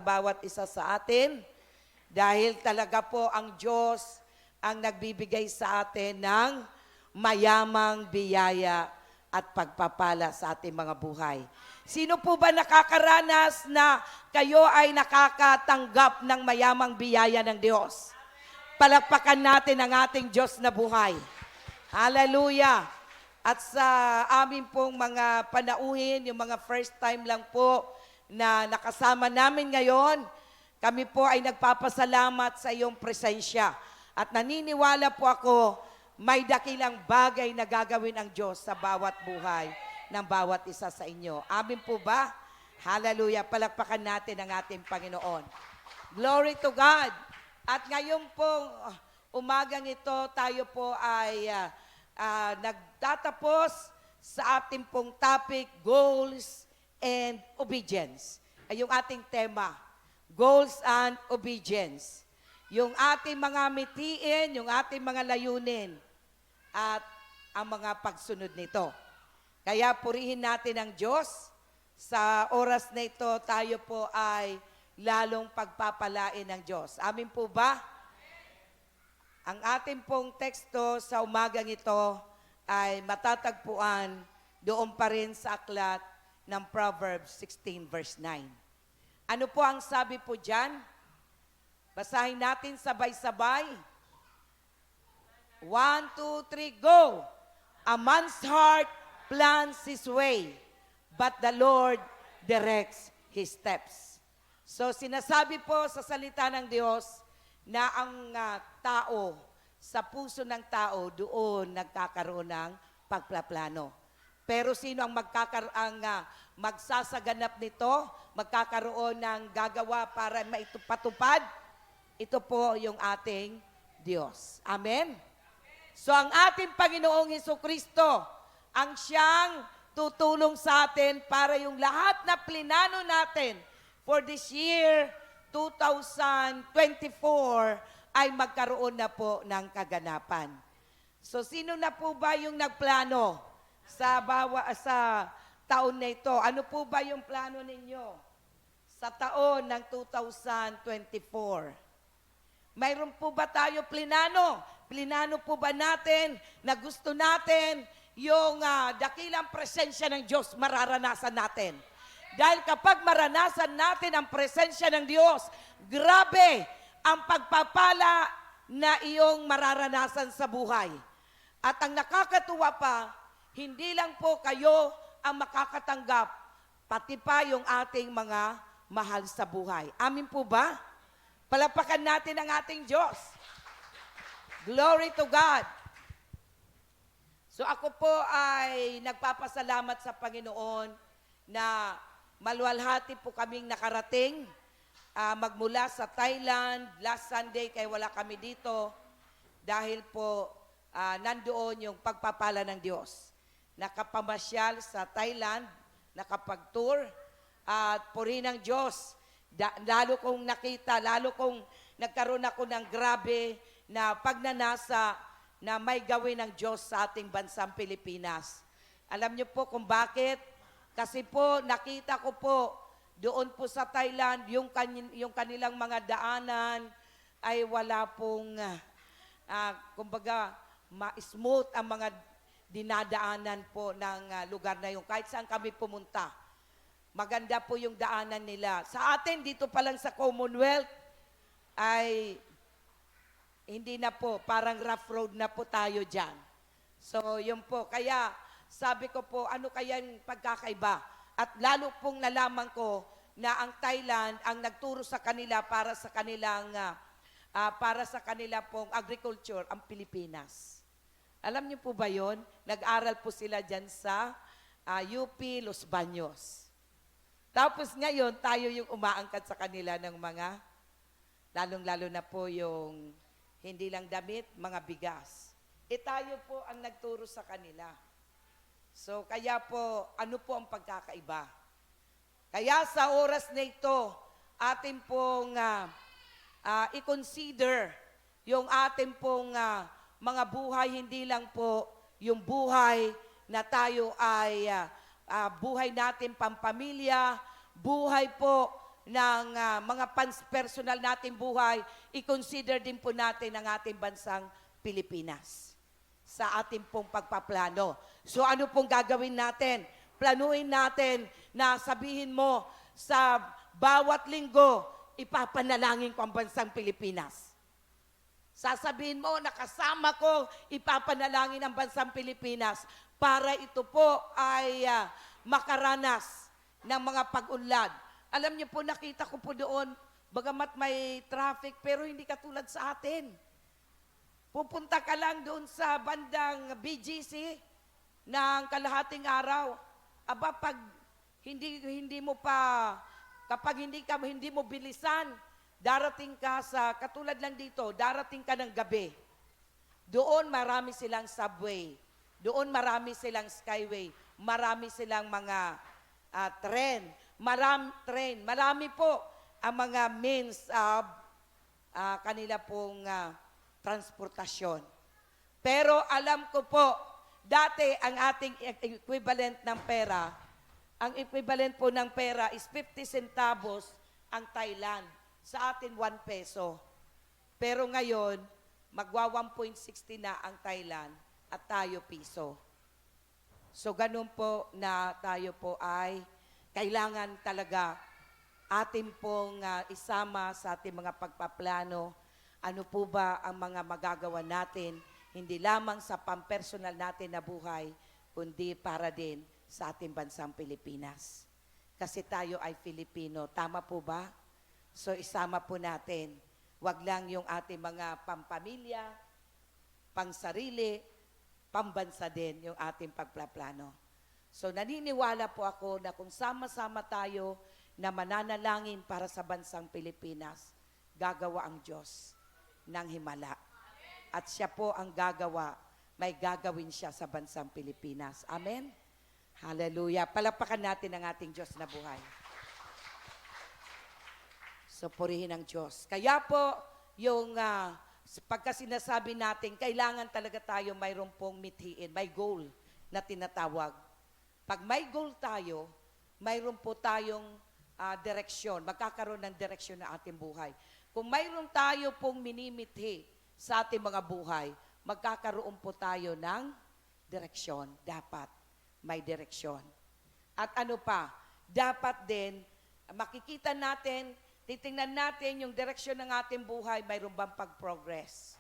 bawat isa sa atin dahil talaga po ang Diyos ang nagbibigay sa atin ng mayamang biyaya at pagpapala sa ating mga buhay. Sino po ba nakakaranas na kayo ay nakakatanggap ng mayamang biyaya ng Diyos? Palakpakan natin ang ating Diyos na buhay. Hallelujah! At sa amin pong mga panauhin, yung mga first time lang po na nakasama namin ngayon, kami po ay nagpapasalamat sa iyong presensya. At naniniwala po ako, may dakilang bagay na gagawin ang Diyos sa bawat buhay ng bawat isa sa inyo. Amin po ba? Hallelujah! Palakpakan natin ang ating Panginoon. Glory to God! At ngayon pong umagang ito, tayo po ay nagtatapos sa ating pong topic, Goals and Obedience. Ay yung ating tema, Goals and Obedience. Yung ating mga mitiin, yung ating mga layunin, at ang mga pagsunod nito. Kaya purihin natin ang Diyos. Sa oras na ito, tayo po ay lalong pagpapalain ng Diyos. Amin po ba? Ang ating pong teksto sa umagang ito ay matatagpuan doon pa rin sa aklat ng Proverbs 16 verse 9. Ano po ang sabi po dyan? Basahin natin sabay-sabay. 1, 2, 3, go! A man's heart plans his way, but the Lord directs his steps. So sinasabi po sa salita ng Diyos na ang tao, sa puso ng tao, doon nagkakaroon ng pagplaplano. Pero sino ang magsasaganap nito, magkakaroon ng gagawa para maitupatupad? Ito po yung ating Diyos. Amen? So ang ating Panginoong Hesukristo, ang siyang tutulong sa atin para yung lahat na plinano natin for this year 2024 ay magkaroon na po ng kaganapan. So sino na po ba yung nagplano sa taon na ito? Ano po ba yung plano ninyo sa taon ng 2024? Mayroon po ba tayo plinano? Plinano po ba natin na gusto natin yung dakilang presensya ng Diyos mararanasan natin? Dahil kapag maranasan natin ang presensya ng Diyos, grabe ang pagpapala na iyong mararanasan sa buhay. At ang nakakatuwa pa, hindi lang po kayo ang makakatanggap, pati pa yung ating mga mahal sa buhay. Amin po ba? Palapakan natin ang ating Diyos. Glory to God. So ako po ay nagpapasalamat sa Panginoon na maluwalhati po kaming nakarating magmula sa Thailand. Last Sunday kaya wala kami dito dahil po nandoon yung pagpapala ng Diyos. Nakapamasyal sa Thailand, nakapag-tour at puri ng Diyos. Lalo kong nakita, lalo kong nagkaroon ako ng grabe na pagnanasa na may gawin ng Diyos sa ating bansang Pilipinas. Alam niyo po kung bakit? Kasi po nakita ko po doon po sa Thailand, yung kanilang mga daanan ay wala pong, kumbaga, ma-smooth ang mga dinadaanan po ng lugar na yun. Kahit saan kami pumunta, maganda po yung daanan nila. Sa atin, dito pa lang sa Commonwealth, ay hindi na po, parang rough road na po tayo dyan. So, yun po. Kaya, sabi ko po, ano kaya yung pagkakaiba? At lalo pong nalaman ko na ang Thailand ang nagturo sa kanila para sa kanila pong agriculture, ang Pilipinas. Alam niyo po ba yon? Nag-aral po sila dyan sa UP Los Baños. Tapos ngayon, tayo yung umaangkat sa kanila ng mga, lalong-lalo na po yung hindi lang damit, mga bigas. Tayo po ang nagturo sa kanila. So, kaya po, ano po ang pagkakaiba? Kaya sa oras na ito, atin pong i-consider yung atin pong mga buhay, hindi lang po yung buhay na tayo ay buhay natin pampamilya, buhay po ng mga personal nating buhay, i-consider din po natin ang ating bansang Pilipinas sa ating pong pagpaplano. So ano pong gagawin natin? Planuin natin na sabihin mo sa bawat linggo, ipapanalangin ko ang bansang Pilipinas. Sasabihin mo, nakasama ko, ipapanalangin ang bansang Pilipinas para ito po ay makaranas ng mga pag-unlad. Alam niyo po, nakita ko po doon, bagamat may traffic, pero hindi katulad sa atin. Pupunta ka lang doon sa bandang BGC ng kalahating araw. Aba, pag hindi mo pa, kapag hindi mo bilisan, darating ka sa, katulad lang dito, darating ka ng gabi. Doon marami silang subway. Doon marami silang skyway. Marami silang mga tren. Marami po ang mga means of kanila pong transportasyon. Pero alam ko po, dati ang ating equivalent ng pera, ang equivalent po ng pera is 50 centavos ang Thailand. Sa atin, 1 peso. Pero ngayon, magwa 1.60 na ang Thailand at tayo piso. So ganun po na tayo po ay kailangan talaga atin pong isama sa ating mga pagpaplano. Ano po ba ang mga magagawa natin, hindi lamang sa pampersonal natin na buhay, kundi para din sa ating bansang Pilipinas. Kasi tayo ay Filipino. Tama po ba? So isama po natin. Wag lang yung ating mga pampamilya, pangsarili, pambansa din yung ating pagpaplano. So naniniwala po ako na kung sama-sama tayo na mananalangin para sa bansang Pilipinas, gagawa ang Diyos ng himala. At siya po ang gagawa, may gagawin siya sa bansang Pilipinas. Amen? Hallelujah. Palapakan natin ang ating Diyos na buhay. So purihin ang Diyos. Kaya po, yung pagka sinasabi natin, kailangan talaga tayo mayroon pong mithiin, may goal na tinatawag. Pag may goal tayo, mayroon po tayong direksyon, magkakaroon ng direksyon na ating buhay. Kung mayroon tayo pong minimithi sa ating mga buhay, magkakaroon po tayo ng direksyon. Dapat may direksyon. At ano pa, dapat din, makikita natin, titingnan natin yung direksyon ng ating buhay, mayroon bang pag-progress.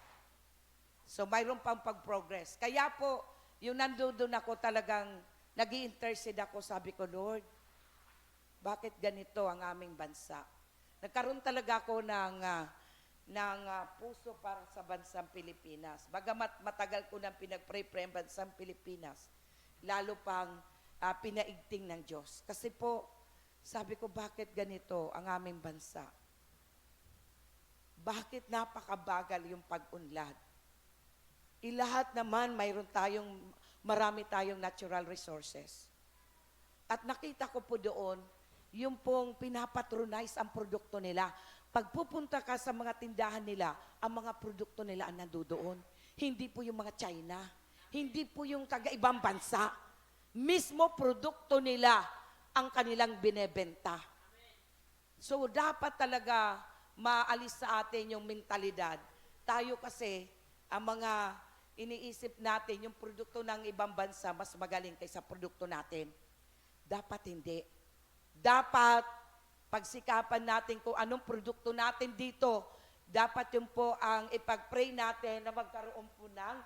So mayroon pang pag-progress. Kaya po, yung nandoon ako talagang, nag-i-intercede ako, sabi ko, Lord, bakit ganito ang aming bansa? Nagkaroon talaga ako ng puso para sa bansang Pilipinas. Bagamat matagal ko nang pinag-pray-pray ang bansang Pilipinas, lalo pang pinaigting ng Diyos. Kasi po, sabi ko, bakit ganito ang aming bansa? Bakit napakabagal yung pag-unlad? Lahat naman, marami tayong natural resources. At nakita ko po doon, yung pong pinapatronize ang produkto nila. Pagpupunta ka sa mga tindahan nila, ang mga produkto nila ang nandoon. Hindi po yung mga China. Hindi po yung taga-ibang bansa. Mismo produkto nila ang kanilang binebenta. So dapat talaga maalis sa atin yung mentalidad. Tayo kasi, ang mga iniisip natin, yung produkto ng ibang bansa, mas magaling kaysa produkto natin. Dapat hindi. Dapat pagsikapan natin kung anong produkto natin dito. Dapat yun po ang ipag-pray natin na magkaroon po ng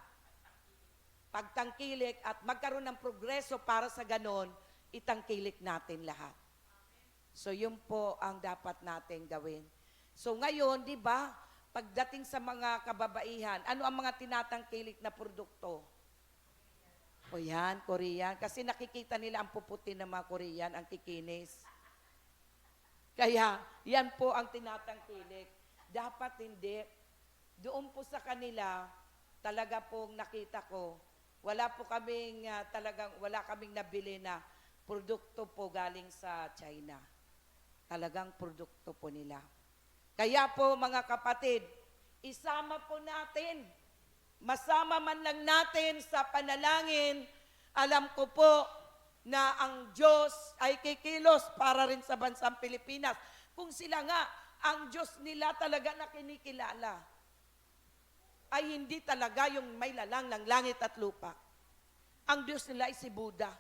pagtangkilik at magkaroon ng progreso para sa ganon, itangkilik natin lahat. So yun po ang dapat natin gawin. So ngayon, di ba, pagdating sa mga kababaihan, ano ang mga tinatangkilik na produkto? O yan, Korean. Kasi nakikita nila ang puputi ng mga Korean, ang kikinis. Kaya, yan po ang tinatangkilik. Dapat hindi. Doon po sa kanila, talaga pong nakita ko, wala kaming nabili na produkto po galing sa China. Talagang produkto po nila. Kaya po mga kapatid, isama po natin, masama man lang natin sa panalangin, alam ko po na ang Diyos ay kikilos para rin sa bansang Pilipinas. kung sila nga, ang Diyos nila talaga na kinikilala, ay hindi talaga yung may lalang ng langit at lupa. Ang Diyos nila ay si Buddha.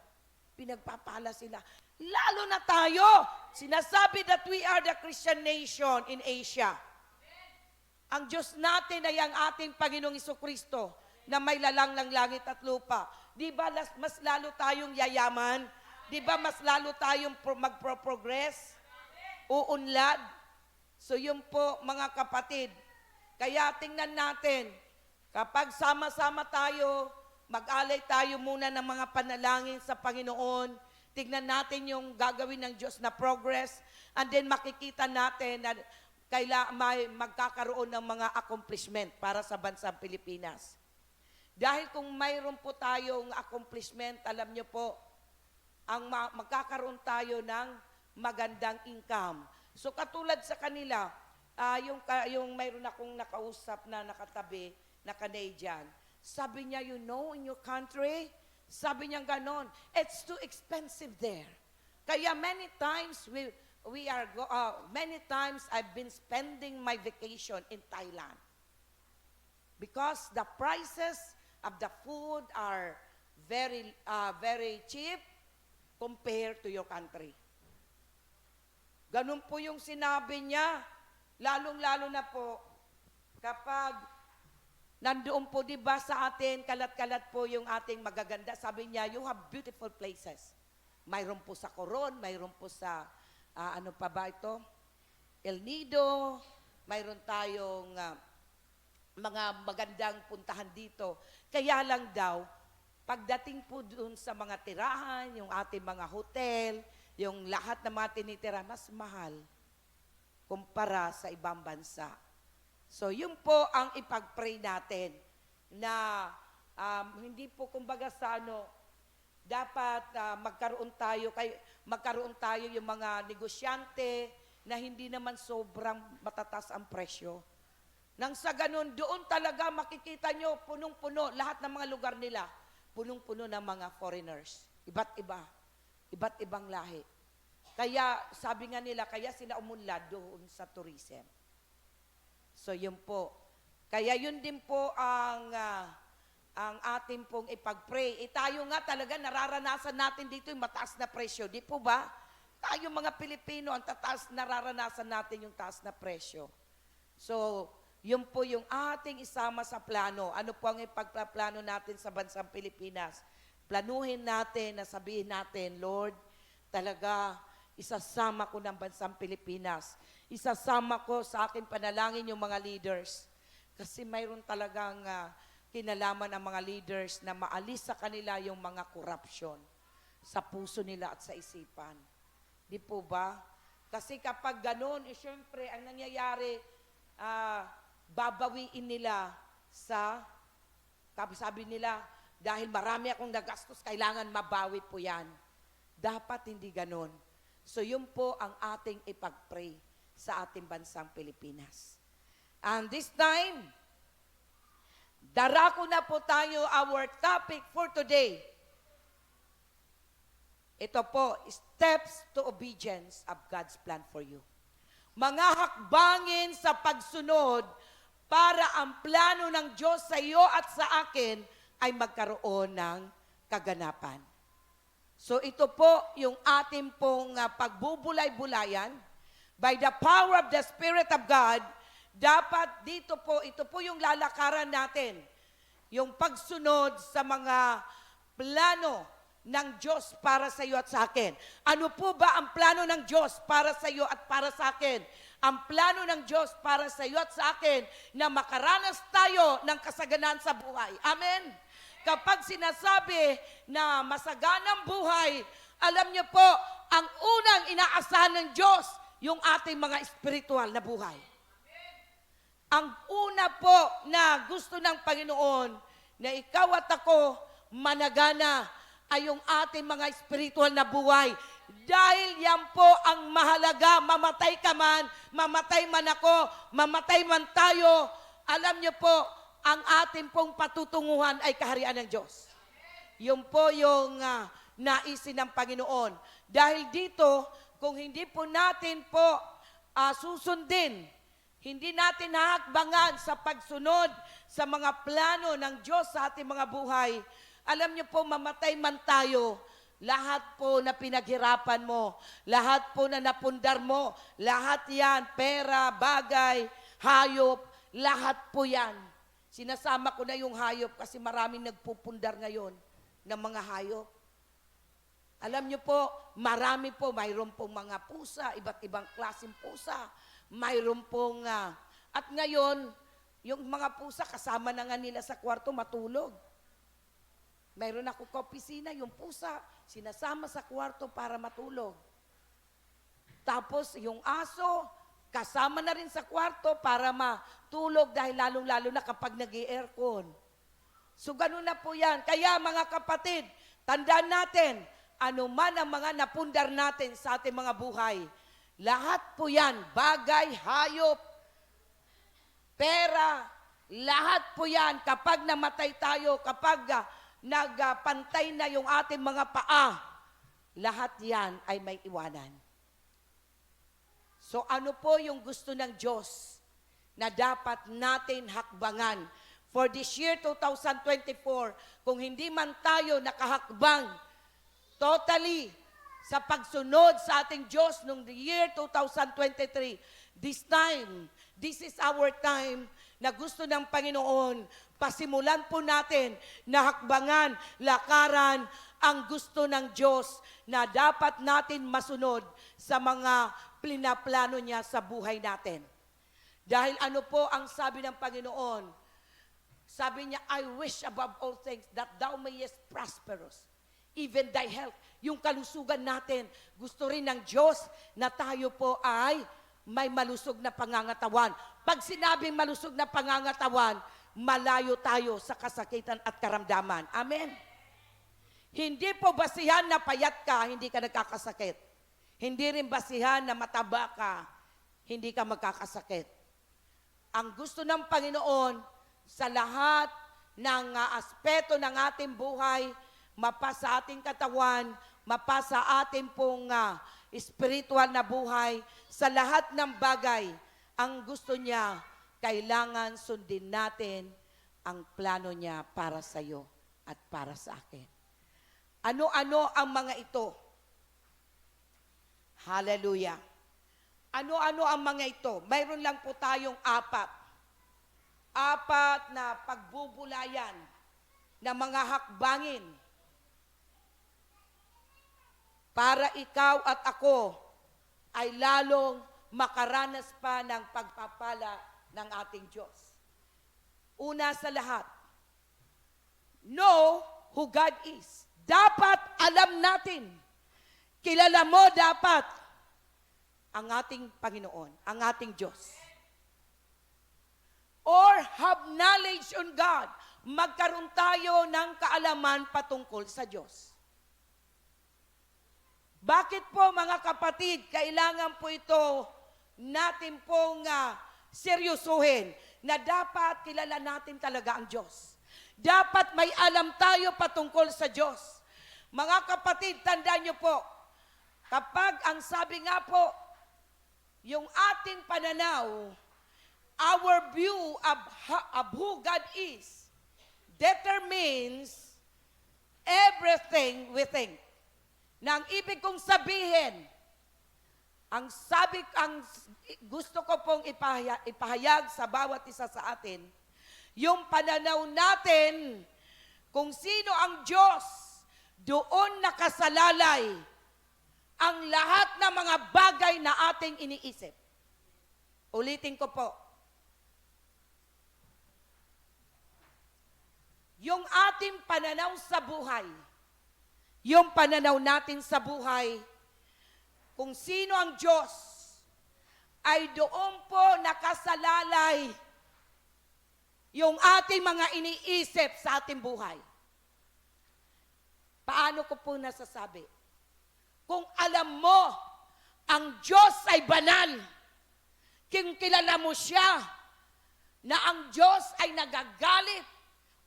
Pinagpapala sila. Lalo na tayo, sinasabi that we are the Christian nation in Asia. Ang Diyos natin ay ang ating Panginoong Jesucristo na may lalang ng langit at lupa. Di ba mas lalo tayong yayaman? Di ba mas lalo tayong magpro-progress? Uunlad? So yun po mga kapatid. Kaya tingnan natin, kapag sama-sama tayo, mag-alay tayo muna ng mga panalangin sa Panginoon. Tignan natin yung gagawin ng Diyos na progress. And then makikita natin na may magkakaroon ng mga accomplishment para sa bansang Pilipinas. Dahil kung mayroon po tayong accomplishment, alam nyo po, magkakaroon tayo ng magandang income. So katulad sa kanila, yung mayroon akong nakausap na nakatabi na Canadian, sabi niya, you know, in your country, sabi niya ganon, it's too expensive there. Kaya many times many times I've been spending my vacation in Thailand because the prices of the food are very cheap compared to your country. Ganun po yung sinabi niya, lalong-lalo na po kapag nandoon po, di ba, sa atin, kalat-kalat po yung ating magaganda. Sabi niya, you have beautiful places. Mayroon po sa Coron, mayroon po sa, ano pa ba ito? El Nido, mayroon tayong mga magandang puntahan dito. Kaya lang daw, pagdating po doon sa mga tirahan, yung ating mga hotel, yung lahat ng mga tinitira, mas mahal kumpara sa ibang bansa. So, yun po ang ipag-pray natin na hindi po kumbaga sa dapat magkaroon tayo yung mga negosyante na hindi naman sobrang matatas ang presyo. Nang sa ganun, doon talaga makikita nyo punong-puno, lahat ng mga lugar nila, punong-puno ng mga foreigners. Iba't ibang lahi. Kaya, sabi nga nila, kaya sila umunlad doon sa tourism. So, yun po. Kaya yun din po ang ating pong ipag-pray. Tayo nga talaga, nararanasan natin dito yung mataas na presyo. Di po ba? Tayo mga Pilipino, ang nararanasan natin yung taas na presyo. So, yun po yung ating isama sa plano. Ano po ang ipagplano natin sa bansang Pilipinas? Planuhin natin, na sabihin natin, Lord, talaga, isasama ko ng bansang Pilipinas. Isasama ko sa akin panalangin yung mga leaders. Kasi mayroon talagang kinalaman ng mga leaders na maalis sa kanila yung mga corruption sa puso nila at sa isipan. Di po ba? Kasi kapag ganun, syempre, ang nangyayari, babawiin nila sabi nila, dahil marami akong nagastos, kailangan mabawi po yan. Dapat hindi ganun. So yun po ang ating ipag-pray sa ating bansang Pilipinas. And this time, darako na po tayo our topic for today. Ito po, steps to obedience of God's plan for you. Mga hakbangin sa pagsunod para ang plano ng Diyos sa iyo at sa akin ay magkaroon ng kaganapan. So ito po yung ating pong pagbubulay-bulayan by the power of the Spirit of God. Dapat dito po, ito po yung lalakaran natin, yung pagsunod sa mga plano ng Diyos para sa iyo at sa akin. Ano po ba ang plano ng Diyos para sa iyo at para sa akin? Ang plano ng Diyos para sa iyo at sa akin na makaranas tayo ng kasaganaan sa buhay. Amen? Kapag sinasabi na masaganang buhay, alam niyo po, ang unang inaasahan ng Diyos, yung ating mga espiritual na buhay. Ang una po na gusto ng Panginoon na ikaw at ako managana ay yung ating mga espiritual na buhay. Dahil yan po ang mahalaga, mamatay ka man, mamatay man ako, mamatay man tayo, alam niyo po, ang ating pong patutunguhan ay kaharian ng Diyos. Yun po yung naisin ng Panginoon. Dahil dito, kung hindi po natin po susundin. Hindi natin hahakbangan sa pagsunod sa mga plano ng Diyos sa ating mga buhay. Alam niyo po, mamatay man tayo, lahat po na pinaghirapan mo, lahat po na napundar mo, lahat yan, pera, bagay, hayop, lahat po yan. Sinasama ko na yung hayop kasi maraming nagpupundar ngayon ng mga hayop. Alam niyo po, marami po, mayroon pong mga pusa, iba't ibang klaseng pusa. Mayroon pong, at ngayon, yung mga pusa kasama na nga nila sa kwarto matulog. Mayroon ako kaopisina, yung pusa, sinasama sa kwarto para matulog. Tapos yung aso, kasama na rin sa kwarto para matulog dahil lalong-lalo na kapag nag-i-aircon. So ganun na po yan. Kaya mga kapatid, tandaan natin, ano man ang mga napundar natin sa ating mga buhay, lahat po yan, bagay, hayop, pera, lahat po yan, kapag namatay tayo, kapag nagpantay na yung ating mga paa, lahat yan ay may iwanan. So ano po yung gusto ng Diyos na dapat natin hakbangan? For this year 2024, kung hindi man tayo nakahakbang totally sa pagsunod sa ating Diyos noong the year 2023, this is our time na gusto ng Panginoon, pasimulan po natin na hakbangan, lakaran ang gusto ng Diyos na dapat natin masunod sa mga plano niya sa buhay natin. Dahil ano po ang sabi ng Panginoon? Sabi niya, I wish above all things that thou mayest prosperous, even thy health. Yung kalusugan natin, gusto rin ng Diyos na tayo po ay may malusog na pangangatawan. Pag sinabing malusog na pangangatawan, malayo tayo sa kasakitan at karamdaman. Amen? Hindi po basihan na payat ka, hindi ka nagkakasakit. Hindi rin basihan na mataba ka, hindi ka magkakasakit. Ang gusto ng Panginoon sa lahat ng aspeto ng ating buhay, mapasa ating katawan, mapasa ating pong spiritual na buhay, sa lahat ng bagay, ang gusto niya, kailangan sundin natin ang plano niya para sa iyo at para sa akin. Ano-ano ang mga ito? Hallelujah. Ano-ano ang mga ito? Mayroon lang po tayong apat. Apat na pagbubulayan na mga hakbangin para ikaw at ako ay lalong makaranas pa ng pagpapala ng ating Diyos. Una sa lahat, know who God is. Dapat alam natin, kilala mo dapat ang ating Panginoon, ang ating Diyos. Or have knowledge on God. Magkaroon tayo ng kaalaman patungkol sa Diyos. Bakit po mga kapatid, kailangan po ito natin pong seryosohin na dapat kilala natin talaga ang Diyos. Dapat may alam tayo patungkol sa Diyos. Mga kapatid, tandaan niyo po, kapag ang sabi nga po, yung ating pananaw, our view of who God is, determines everything we think. Na ang ibig kong sabihin, ang gusto ko pong ipahayag sa bawat isa sa atin, yung pananaw natin kung sino ang Diyos, doon nakasalalay ang lahat ng mga bagay na ating iniisip. Ulitin ko po. Yung ating pananaw sa buhay, yung pananaw natin sa buhay, kung sino ang Diyos, ay doon po nakasalalay yung ating mga iniisip sa ating buhay. Paano ko po nasasabi? Kung alam mo, ang Diyos ay banal, kung kilala mo siya, na ang Diyos ay nagagalit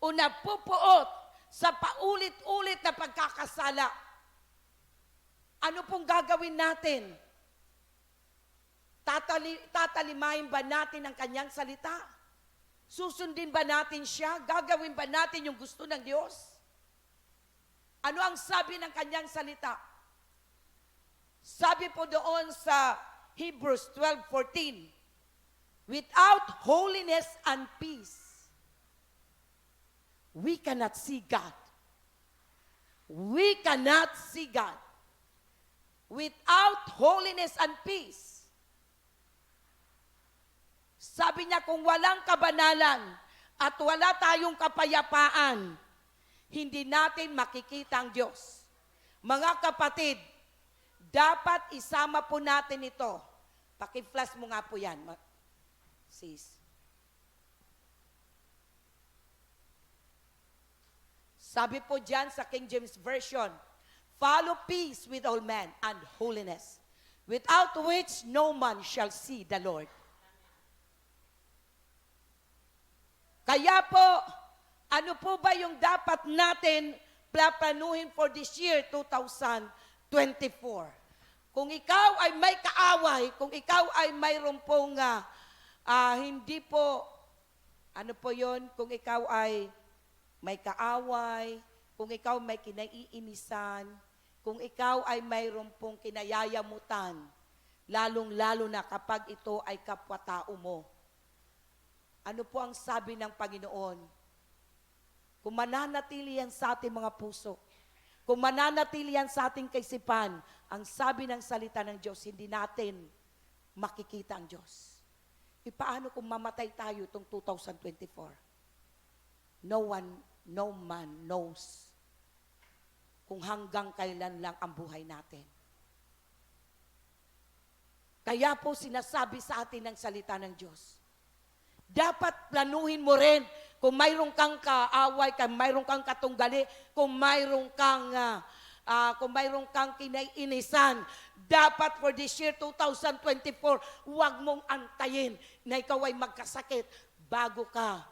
o napupuot sa paulit-ulit na pagkakasala, ano pong gagawin natin? Tatalimahin ba natin ang kanyang salita? Susundin ba natin siya? Gagawin ba natin yung gusto ng Diyos? Ano ang sabi ng kanyang salita? Sabi po doon sa Hebrews 12:14, without holiness and peace, we cannot see God. We cannot see God. Without holiness and peace. Sabi niya, kung walang kabanalan at wala tayong kapayapaan, hindi natin makikita ang Diyos. Mga kapatid, dapat isama po natin ito. Paki-flash mo nga po yan, sis. Sabi po dyan sa King James Version, follow peace with all men and holiness, without which no man shall see the Lord. Kaya po, ano po ba yung dapat natin plaplanuhin for this year, 2024? Kung ikaw ay may kaaway, kung ikaw ay mayroon pong hindi po, ano po yon? Kung ikaw ay may kaaway, kung ikaw may kinaiinisan, kung ikaw ay mayroon pong kinayayamutan, lalong-lalo na kapag ito ay kapwa-tao mo. Ano po ang sabi ng Panginoon? Kung mananatili yan sa ating mga puso, kung mananatili yan sa ating kaisipan, ang sabi ng salita ng Diyos, hindi natin makikita ang Diyos. E paano kung mamatay tayo itong 2024? No man knows kung hanggang kailan lang ang buhay natin. Kaya po sinasabi sa atin ng salita ng Diyos, dapat planuhin mo rin kung mayroon kang kaaway, kung mayroon kang katunggali, kung mayroon kang kinaiinisan, dapat for this year 2024, huwag mong antayin na ikaw ay magkasakit bago ka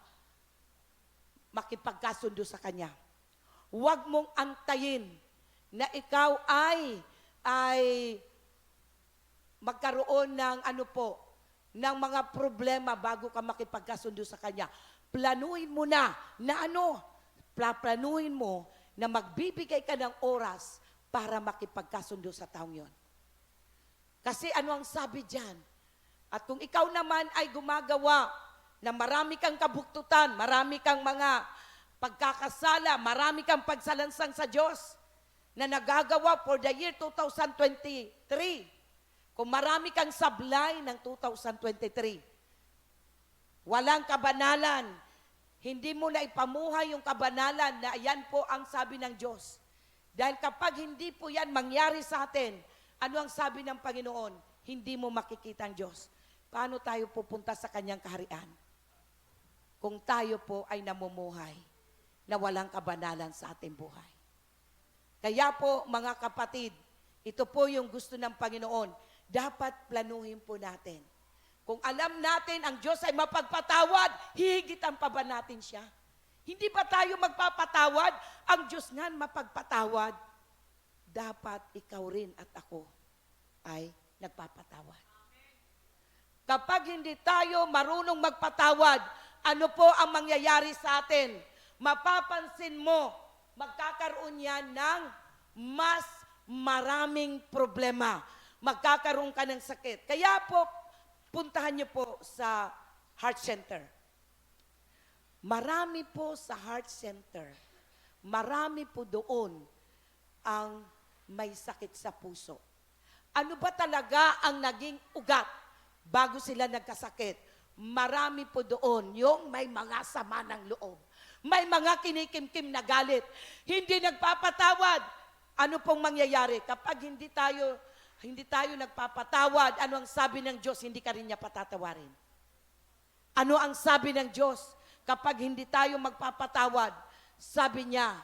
makipagkasundo sa Kanya. Huwag mong antayin na ikaw ay magkaroon ng ng mga problema bago ka makipagkasundo sa Kanya. Planuhin mo na planuhin mo na magbibigay ka ng oras para makipagkasundo sa taong yon. Kasi ano ang sabi dyan? At kung ikaw naman ay gumagawa na marami kang kabuktutan, marami kang mga pagkakasala, marami kang pagsalansang sa Diyos na nagagawa for the year 2023, kung marami kang sablay ng 2023, walang kabanalan, hindi mo na ipamuhay yung kabanalan na yan po ang sabi ng Diyos. Dahil kapag hindi po yan mangyari sa atin, ano ang sabi ng Panginoon? Hindi mo makikita ang Diyos. Paano tayo pupunta sa Kanyang kaharian? Kung tayo po ay namumuhay na walang kabanalan sa ating buhay. Kaya po mga kapatid, ito po yung gusto ng Panginoon. Dapat planuhin po natin. Kung alam natin ang Diyos ay mapagpatawad, hihigitan pa ba natin siya? Hindi ba tayo magpapatawad? Ang Diyos nga mapagpatawad. Dapat ikaw rin at ako ay nagpapatawad. Kapag hindi tayo marunong magpatawad, ano po ang mangyayari sa atin? Mapapansin mo, magkakaroon yan ng mas maraming problema. Magkakaroon ka ng sakit. Kaya po, puntahan niyo po sa Heart Center. Marami po sa Heart Center, marami po doon ang may sakit sa puso. Ano ba talaga ang naging ugat bago sila nagkasakit? Marami po doon yung may mga sama ng loob. May mga kinikimkim na galit. Hindi nagpapatawad. Ano pong mangyayari? Kapag hindi tayo nagpapatawad, ano ang sabi ng Diyos? Hindi ka rin niya patatawarin. Ano ang sabi ng Diyos? Kapag hindi tayo magpapatawad, sabi niya,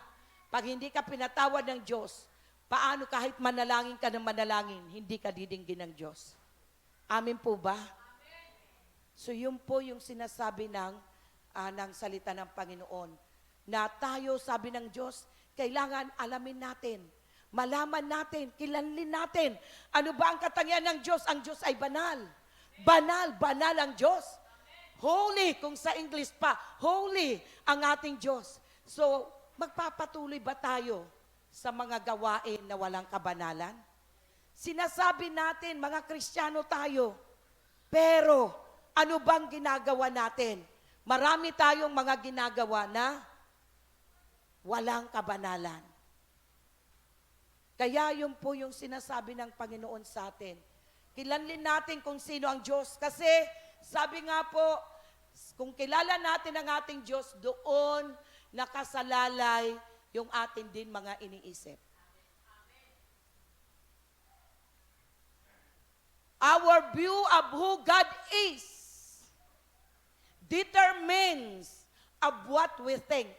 pag hindi ka pinatawad ng Diyos, paano kahit manalangin ka ng manalangin, hindi ka didinggin ng Diyos? Amin po ba? So yun po yung sinasabi ng salita ng Panginoon. Na tayo, sabi ng Diyos, kailangan alamin natin, malaman natin, kilanlin natin. Ano ba ang katangian ng Diyos? Ang Diyos ay banal. Banal, banal ang Diyos. Holy, kung sa English pa, holy ang ating Diyos. So, magpapatuloy ba tayo sa mga gawain na walang kabanalan? Sinasabi natin, mga Kristiyano tayo, pero ano bang ginagawa natin? Marami tayong mga ginagawa na walang kabanalan. Kaya yun po yung sinasabi ng Panginoon sa atin. Kilanlin natin kung sino ang Diyos. Kasi sabi nga po, kung kilala natin ang ating Diyos, doon nakasalalay yung atin din mga iniisip. Our view of who God is determines of what we think.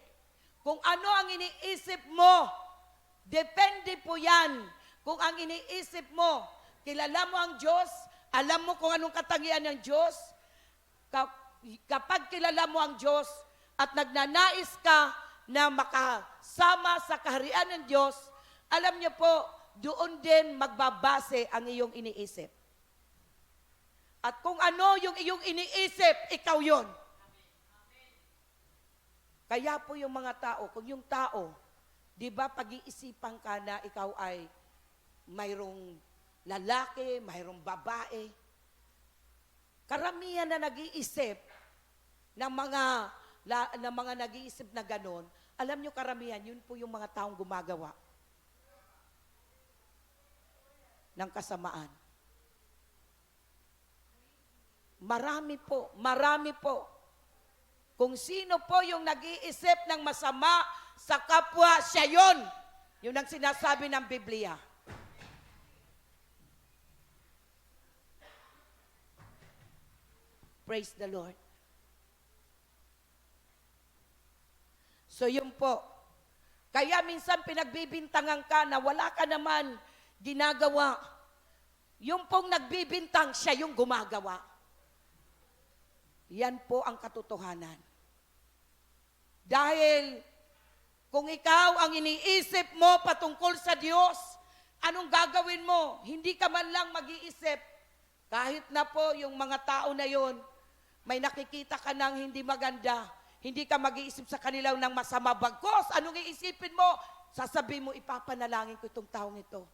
Kung ano ang iniisip mo, depende po yan. Kung ang iniisip mo, kilala mo ang Diyos, alam mo kung anong katangian ng Diyos, kapag kilala mo ang Diyos at nagnanais ka na makasama sa kaharian ng Diyos, alam niyo po, doon din magbabase ang iyong iniisip. At kung ano yung iyong iniisip, ikaw yon. Kaya po yung mga tao, kung yung tao, di ba pag-iisipan ka na ikaw ay mayroong lalaki, mayroong babae, karamihan na nag-iisip ng mga nag-iisip na ganon, alam nyo karamihan, yun po yung mga taong gumagawa ng kasamaan. Marami po. Kung sino po yung nag-iisip ng masama sa kapwa, siya yun. Yun ang sinasabi ng Biblia. Praise the Lord. So yun po. Kaya minsan pinagbibintangan ka na wala ka naman ginagawa. Yung pong nagbibintang, siya yung gumagawa. Yan po ang katotohanan. Dahil kung ikaw ang iniisip mo patungkol sa Diyos, anong gagawin mo? Hindi ka man lang mag-iisip. Kahit na po yung mga tao na yon, may nakikita ka ng hindi maganda, hindi ka mag-iisip sa kanila ng masama. Bagkos, anong iisipin mo? Sasabihin mo, ipapanalangin ko itong taong ito.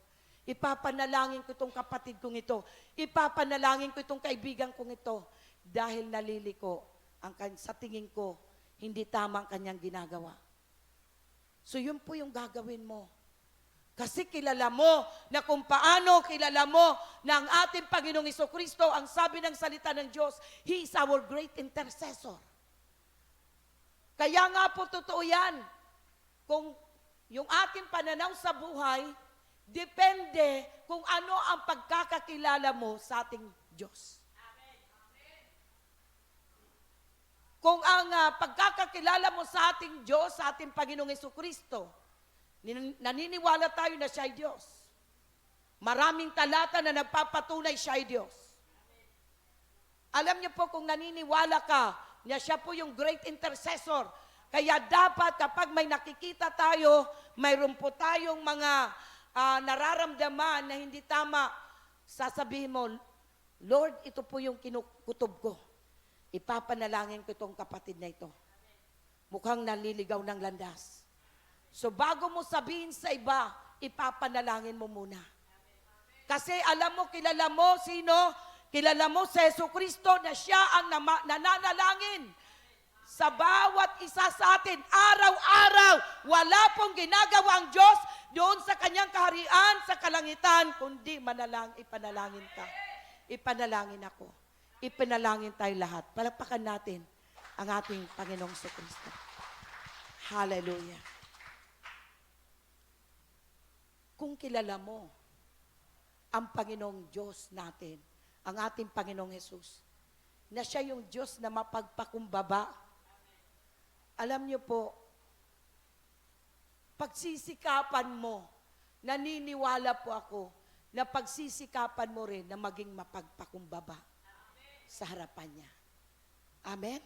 Ipapanalangin ko itong kapatid kong ito. Ipapanalangin ko itong kaibigan kong ito. Dahil naliliko sa tingin ko, hindi tama ang kanyang ginagawa. So yun po yung gagawin mo. Kasi kilala mo na kung paano kilala mo na ang ating Panginoong Jesucristo, ang sabi ng salita ng Diyos, He is our great intercessor. Kaya nga po totoo yan. Kung yung ating pananaw sa buhay, depende kung ano ang pagkakakilala mo sa ating Diyos. Kung ang pagkakakilala mo sa ating Diyos, sa ating Panginoong Jesucristo, naniniwala tayo na siya ay Diyos. Maraming talata na nagpapatunay siya ay Diyos. Alam niyo po kung naniniwala ka na siya po yung great intercessor, kaya dapat kapag may nakikita tayo, mayroon po tayong mga nararamdaman na hindi tama, sasabihin mo, Lord, ito po yung kinukutob ko. Ipapanalangin ko itong kapatid na ito. Mukhang naliligaw ng landas. So bago mo sabihin sa iba, ipapanalangin mo muna. Kasi alam mo, kilala mo sino? Kilala mo si Jesucristo na siya ang nananalangin sa bawat isa sa atin. Araw-araw, wala pong ginagawa ang Diyos doon sa kanyang kaharian, sa kalangitan, kundi ipanalangin ka. Ipanalangin ako. Ipanalangin tayo lahat. Palakpakan natin ang ating Panginoong Jesucristo. Hallelujah. Kung kilala mo ang Panginoong Diyos natin, ang ating Panginoong Jesus, na siya yung Diyos na mapagpakumbaba, alam niyo po, pagsisikapan mo, naniniwala po ako, na pagsisikapan mo rin na maging mapagpakumbaba sa harapan niya. Amen?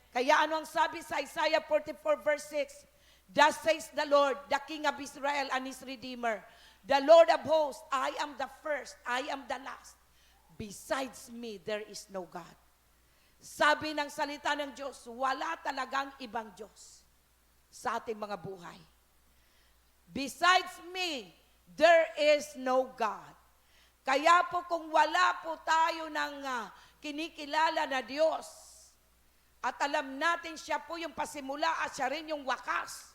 Kaya ano ang sabi sa Isaiah 44 verse 6? Thus says the Lord, the King of Israel and His Redeemer, the Lord of hosts, I am the first, I am the last. Besides me, there is no God. Sabi ng salita ng Diyos, wala talagang ibang Diyos sa ating mga buhay. Besides me, there is no God. Kaya po kung wala po tayo ng kinikilala na Diyos, at alam natin siya po yung pasimula at siya rin yung wakas,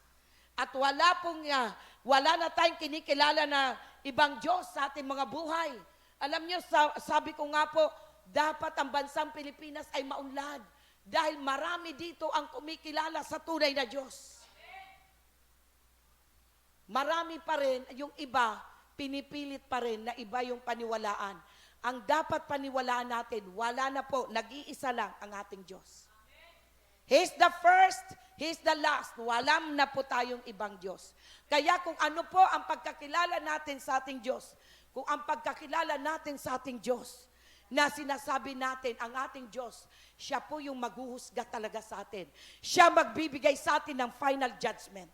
at wala na tayong kinikilala na ibang Diyos sa ating mga buhay. Alam niyo, sabi ko nga po, dapat ang bansang Pilipinas ay maunlad dahil marami dito ang kumikilala sa tunay na Diyos. Marami pa rin, yung iba, pinipilit pa rin na iba yung paniwalaan. Ang dapat paniwalaan natin, wala na po, nag-iisa lang ang ating Diyos. He's the first, He's the last. Wala na po tayong ibang Diyos. Kaya kung ano po ang pagkakilala natin sa ating Diyos, kung ang pagkakilala natin sa ating Diyos, na sinasabi natin, ang ating Diyos, siya po yung maghuhusga talaga sa atin. Siya magbibigay sa atin ng final judgment.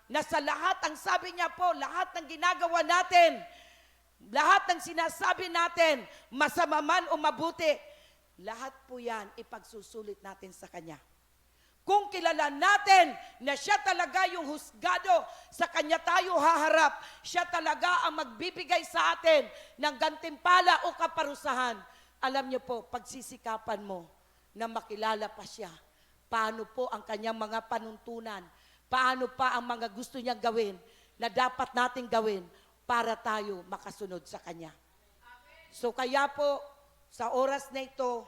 Na sa lahat, ang sabi niya po, lahat ng ginagawa natin, lahat ng sinasabi natin, masama man o mabuti, lahat po yan ipagsusulit natin sa Kanya. Kung kilala natin na siya talaga yung husgado, sa Kanya tayo haharap, siya talaga ang magbibigay sa atin ng gantimpala o kaparusahan. Alam niyo po, pagsisikapan mo na makilala pa siya, paano po ang Kanyang mga panuntunan, paano pa ang mga gusto niyang gawin na dapat nating gawin para tayo makasunod sa Kanya. So kaya po, sa oras na ito,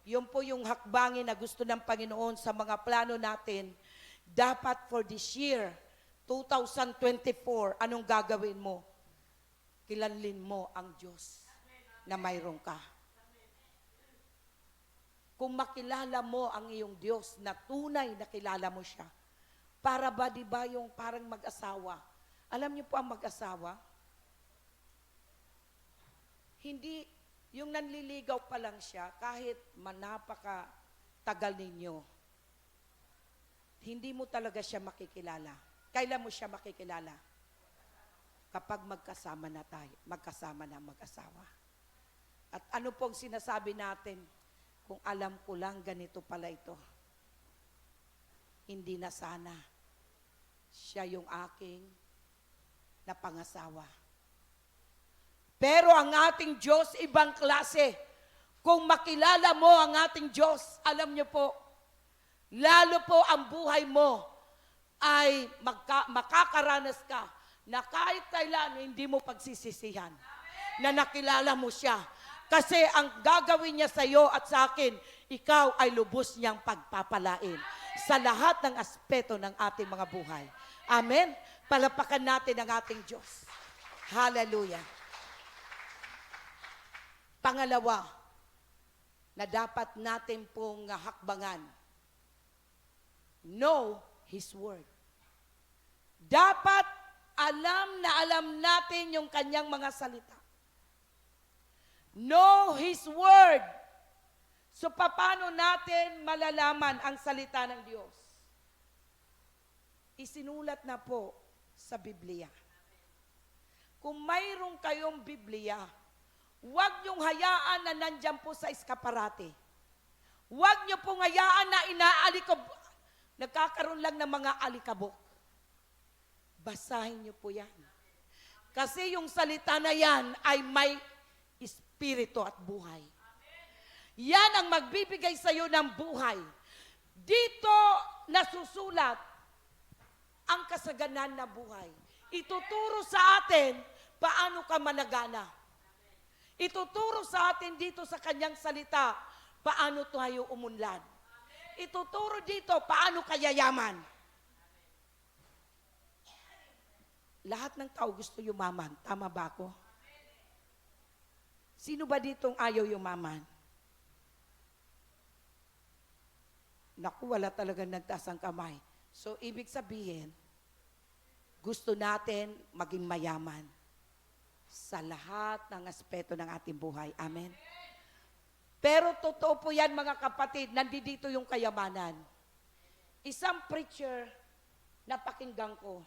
yun po yung hakbangin na gusto ng Panginoon sa mga plano natin. Dapat for this year, 2024, anong gagawin mo? Kilanlin mo ang Diyos na mayroon ka. Kung makilala mo ang iyong Diyos na tunay na kilala mo siya, para ba di ba yung parang mag-asawa? Alam niyo po ang mag-asawa? Hindi yung nanliligaw pa lang siya, kahit manapaka-tagal ninyo, hindi mo talaga siya makikilala. Kailan mo siya makikilala? Kapag magkasama na tayo, magkasama na mag-asawa. At ano pong sinasabi natin, kung alam ko lang ganito pala ito, hindi na sana siya yung aking napangasawa. Pero ang ating Diyos, ibang klase. Kung makilala mo ang ating Diyos, alam niyo po, lalo po ang buhay mo ay makakaranas ka na kahit kailan hindi mo pagsisisihan na nakilala mo siya. Kasi ang gagawin niya sa iyo at sa akin, ikaw ay lubos niyang pagpapalain sa lahat ng aspeto ng ating mga buhay. Amen? Palapakan natin ang ating Diyos. Hallelujah. Pangalawa, na dapat natin pong hakbangan, know His Word. Dapat alam na alam natin yung Kanyang mga salita. Know His Word. So, paano natin malalaman ang salita ng Diyos? Isinulat na po sa Biblia. Kung mayroon kayong Biblia, huwag niyong hayaan na nandyan po sa eskaparate. Huwag niyo pong hayaan na nagkakaroon lang ng mga alikabok. Basahin niyo po yan. Kasi yung salita na yan ay may espiritu at buhay. Yan ang magbibigay sa iyo ng buhay. Dito nasusulat ang kasaganan na buhay. Ituturo sa atin paano ka managana. Ituturo sa atin dito sa Kanyang salita, paano tayo umunlad. Ituturo dito, paano kayayaman. Lahat ng tao gusto yumaman. Tama ba ako? Sino ba ditong ayaw yumaman? Naku, wala talagang nagtaas ang kamay. So, ibig sabihin, gusto natin maging mayaman sa lahat ng aspeto ng ating buhay. Amen? Pero totoo po yan mga kapatid, nandito yung kayamanan. Isang preacher na pakinggan ko,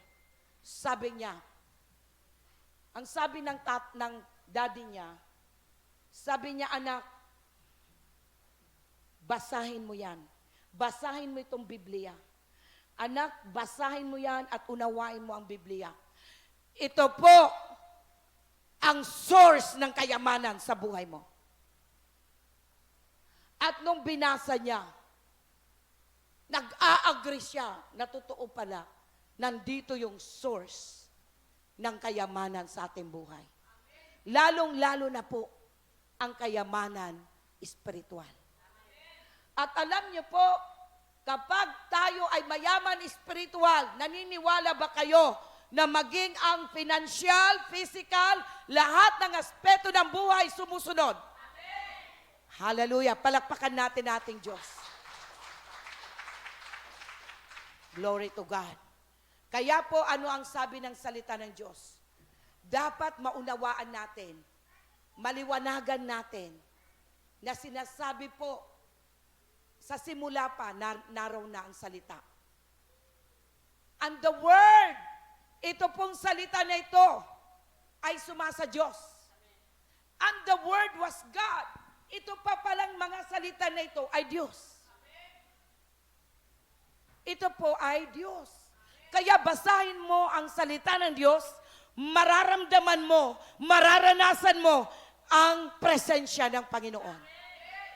sabi niya, ang sabi ng daddy niya, Sabi niya, anak, basahin mo yan. Basahin mo itong Biblia. Anak, basahin mo yan at unawain mo ang Biblia. Ito po ang source ng kayamanan sa buhay mo. At nung binasa niya, nag-a-agree siya na totoo pala, nandito yung source ng kayamanan sa ating buhay. Lalong-lalo na po ang kayamanan espiritual. At alam niyo po, kapag tayo ay mayaman espiritual, naniniwala ba kayo na maging ang financial, physical, lahat ng aspeto ng buhay sumusunod? Amen. Hallelujah. Palakpakan natin ating Diyos. Glory to God. Kaya po, ano ang sabi ng salita ng Diyos? Dapat maunawaan natin, maliwanagan natin, na sinasabi po, sa simula pa, naraw na ang salita. And the Word, ito pong salita na ito, ay sumasa Diyos. And the Word was God. Ito pa palang mga salita na ito ay Diyos. Ito po ay Diyos. Kaya basahin mo ang salita ng Diyos, mararamdaman mo, mararanasan mo ang presensya ng Panginoon.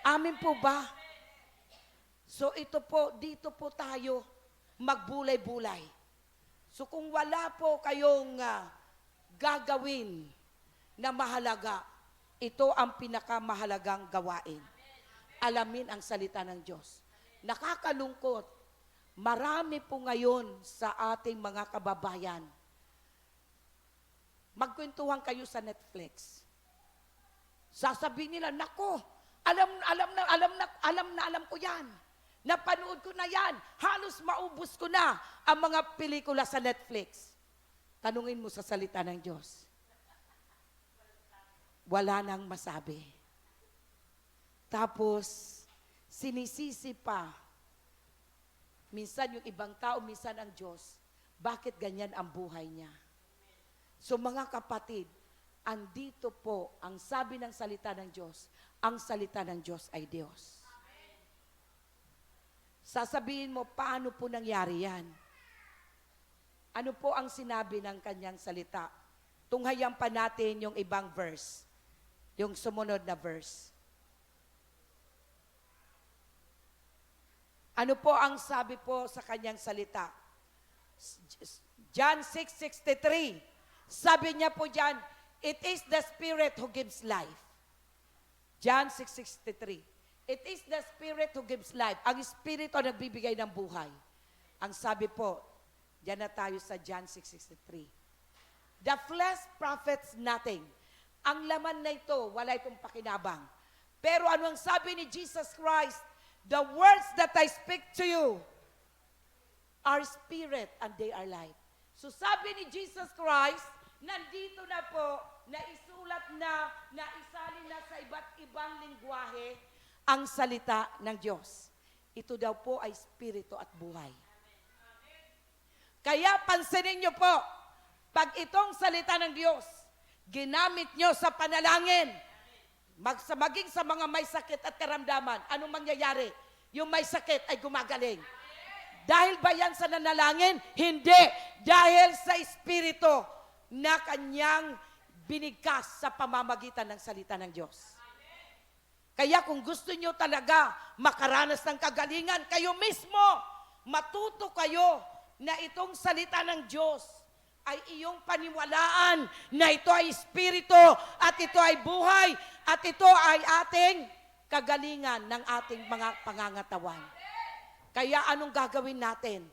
Amin po ba? So ito po, dito po tayo magbulay-bulay. So kung wala po kayong gagawin na mahalaga, ito ang pinakamahalagang gawain. Alamin ang salita ng Diyos. Nakakalungkot, marami po ngayon sa ating mga kababayan. Magkwentuhan kayo sa Netflix. Sasabihin nila, nako, alam ko yan. Napanood ko na yan. Halos maubos ko na ang mga pelikula sa Netflix. Tanungin mo sa salita ng Diyos. Wala nang masabi. Tapos, sinisisi pa. Minsan yung ibang tao, minsan ang Diyos. Bakit ganyan ang buhay niya? So mga kapatid, andito po ang sabi ng salita ng Diyos. Ang salita ng Diyos ay Diyos. Sasabihin mo, paano po nangyari yan? Ano po ang sinabi ng kanyang salita? Tunghayan pa natin yung ibang verse. Yung sumunod na verse. Ano po ang sabi po sa kanyang salita? John 6:63. Sabi niya po dyan, it is the Spirit who gives life. John 6:63. It is the Spirit who gives life. Ang Espiritu ang nagbibigay ng buhay. Ang sabi po, diyan na tayo sa John 6:63. The flesh profits nothing. Ang laman na ito, wala itong pakinabang. Pero ano ang sabi ni Jesus Christ? The words that I speak to you are spirit and they are life. So sabi ni Jesus Christ, nandito na po, naisulat na, naisalin na sa iba't ibang lingwahe, ang salita ng Diyos. Ito daw po ay espiritu at buhay. Kaya pansinin niyo po, pag itong salita ng Diyos, ginamit niyo sa panalangin, maging sa mga may sakit at karamdaman, anong mangyayari? Yung may sakit ay gumagaling. Dahil ba yan sa nanalangin? Hindi. Dahil sa espiritu na kanyang binigkas sa pamamagitan ng salita ng Diyos. Kaya kung gusto nyo talaga makaranas ng kagalingan, kayo mismo, matuto kayo na itong salita ng Diyos ay iyong paniwalaan na ito ay espiritu at ito ay buhay at ito ay ating kagalingan ng ating mga pangangatawan. Kaya anong gagawin natin?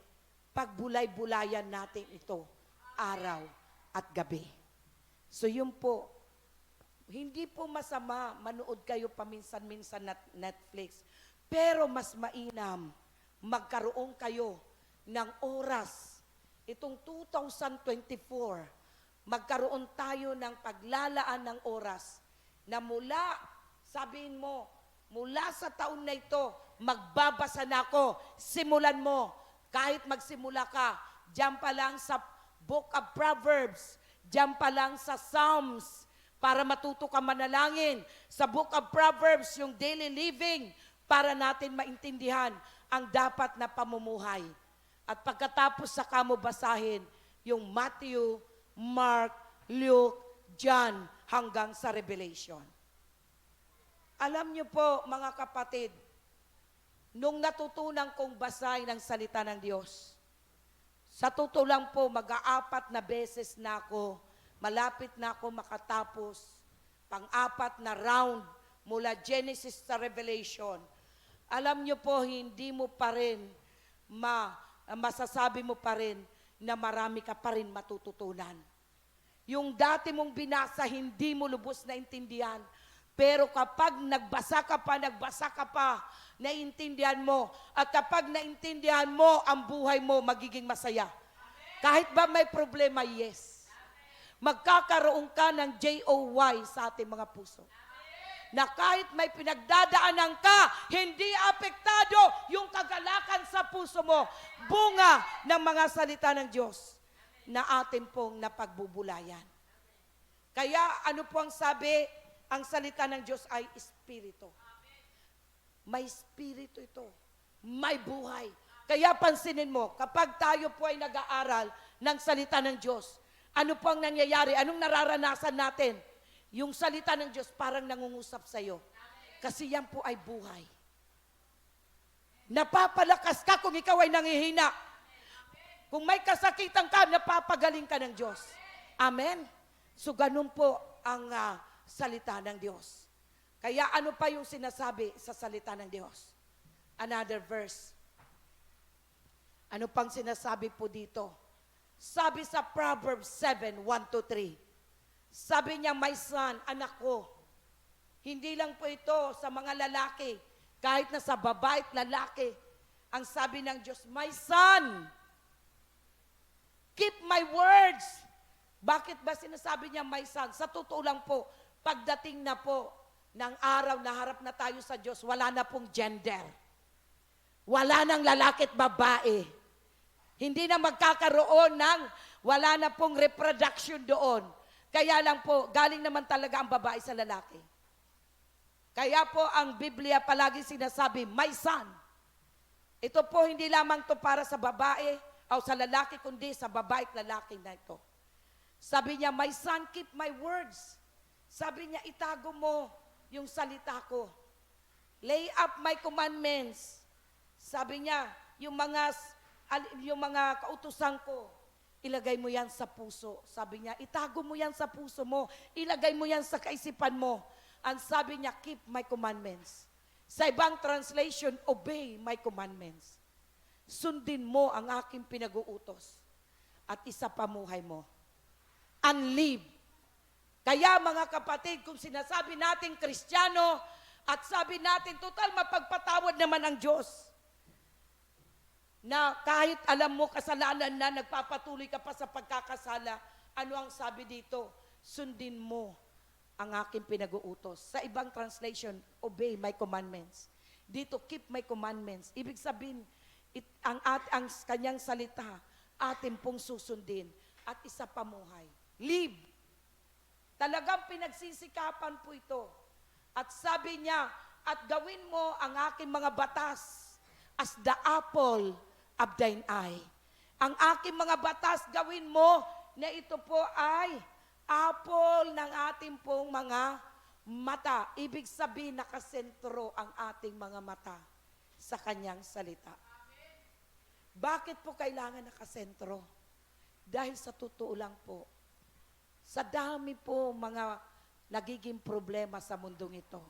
Pagbulay-bulayan natin ito araw at gabi. So yun po, hindi po masama manood kayo paminsan-minsan na Netflix. Pero mas mainam, magkaroon kayo ng oras. Itong 2024, magkaroon tayo ng paglalaan ng oras na mula, sabihin mo, mula sa taon na ito, magbabasa na ako. Simulan mo. Kahit magsimula ka, diyan pa lang sa Book of Proverbs, diyan pa lang sa Psalms, para matuto ka manalangin. Sa Book of Proverbs, yung daily living, para natin maintindihan ang dapat na pamumuhay. At pagkatapos sa kamo basahin, yung Matthew, Mark, Luke, John, hanggang sa Revelation. Alam niyo po, mga kapatid, nung natutunan kong basahin ang salita ng Diyos, sa totoo lang po, mag-aapat na beses na ako, malapit na ako makatapos, pang-apat na round mula Genesis sa Revelation. Alam niyo po, hindi mo pa rin, masasabi mo pa rin na marami ka pa rin matututunan. Yung dati mong binasa, hindi mo lubos na intindihan. Pero kapag nagbasa ka pa, naiintindihan mo. At kapag naintindihan mo, ang buhay mo magiging masaya. Kahit ba may problema, yes. Magkakaroon ka ng JOY sa ating mga puso. Na kahit may pinagdadaanan ka, hindi apektado yung kagalakan sa puso mo. Bunga ng mga salita ng Diyos na atin pong napagbubulayan. Kaya ano po ang sabi? Ang salita ng Diyos ay espiritu. May espiritu ito. May buhay. Kaya pansinin mo, kapag tayo po ay nag-aaral ng salita ng Diyos, ano po ang nangyayari? Anong nararanasan natin? Yung salita ng Diyos parang nangungusap sa iyo. Kasi yan po ay buhay. Napapalakas ka kung ikaw ay nangihina. Kung may kasakitan ka, napapagaling ka ng Diyos. Amen? So ganun po ang salita ng Diyos. Kaya ano pa yung sinasabi sa salita ng Diyos? Another verse. Ano pang sinasabi po dito? Sabi sa Proverbs 7:1-3. Sabi niya, my son, anak ko, hindi lang po ito sa mga lalaki, kahit na sa babae at lalaki, ang sabi ng Diyos, my son, keep my words. Bakit ba sinasabi niya, my son? Sa totoo lang po, pagdating na po ng araw na harap na tayo sa Diyos, wala na pong gender. Wala nang lalaki at babae. Hindi na magkakaroon ng, wala na pong reproduction doon. Kaya lang po, galing naman talaga ang babae sa lalaki. Kaya po ang Biblia palagi sinasabi, my son. Ito po hindi lamang to para sa babae o sa lalaki, kundi sa babae at lalaki na ito. Sabi niya, my son, keep my words. Sabi niya, itago mo yung salita ko. Lay up my commandments. Sabi niya, yung mga kautusan ko, ilagay mo yan sa puso. Sabi niya, itago mo yan sa puso mo. Ilagay mo yan sa kaisipan mo. Ang sabi niya, keep my commandments. Sa ibang translation, obey my commandments. Sundin mo ang aking pinag-uutos. At isa pamuhay mo. And live. Kaya mga kapatid, kung sinasabi natin Kristiyano, at sabi natin, total mapagpatawad naman ang Diyos. Na kahit alam mo kasalanan na, nagpapatuloy ka pa sa pagkakasala, ano ang sabi dito? Sundin mo ang aking pinag-uutos. Sa ibang translation, obey my commandments. Dito, keep my commandments. Ibig sabihin, ang kanyang salita, atin pong susundin at isa pamuhay. Live. Talagang pinagsisikapan po ito. At sabi niya, at gawin mo ang aking mga batas as the apple of thine eye. Ang aking mga batas gawin mo na ito po ay apple ng ating pong mga mata. Ibig sabihin nakasentro ang ating mga mata sa kanyang salita. Bakit po kailangan nakasentro? Dahil sa totoo lang po, sa dami po mga nagiging problema sa mundong ito.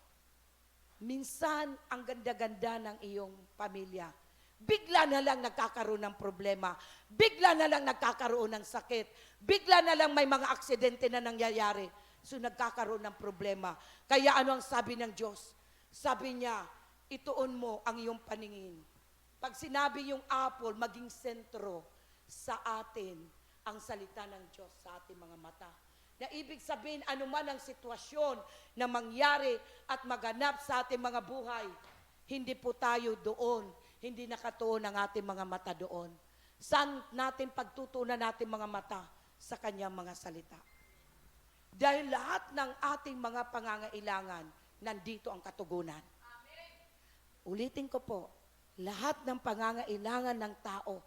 Minsan, ang ganda-ganda ng iyong pamilya, bigla na lang nagkakaroon ng problema, bigla na lang nagkakaroon ng sakit, bigla na lang may mga aksidente na nangyayari, so nagkakaroon ng problema. Kaya ano ang sabi ng Diyos? Sabi niya, ituon mo ang iyong paningin. Pag sinabi yung apple, maging sentro sa atin ang salita ng Diyos sa ating mga mata. Na ibig sabihin, anuman ang sitwasyon na mangyari at maganap sa ating mga buhay, hindi po tayo doon, hindi nakatuon ang ating mga mata doon. Saan natin pagtutuunan natin mga mata? Sa kanyang mga salita. Dahil lahat ng ating mga pangangailangan, nandito ang katugunan. Ulitin ko po, lahat ng pangangailangan ng tao,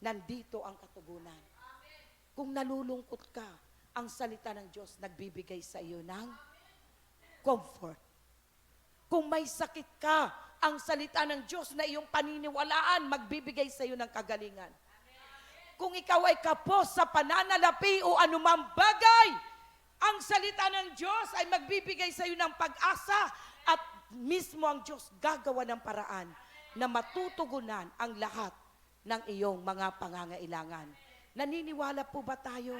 nandito ang katugunan. Kung nalulungkot ka, ang salita ng Diyos nagbibigay sa iyo ng comfort. Kung may sakit ka, ang salita ng Diyos na iyong paniniwalaan, magbibigay sa iyo ng kagalingan. Kung ikaw ay kapos sa pananalapi o anumang bagay, ang salita ng Diyos ay magbibigay sa iyo ng pag-asa at mismo ang Diyos gagawa ng paraan na matutugunan ang lahat ng iyong mga pangangailangan. Naniniwala po ba tayo?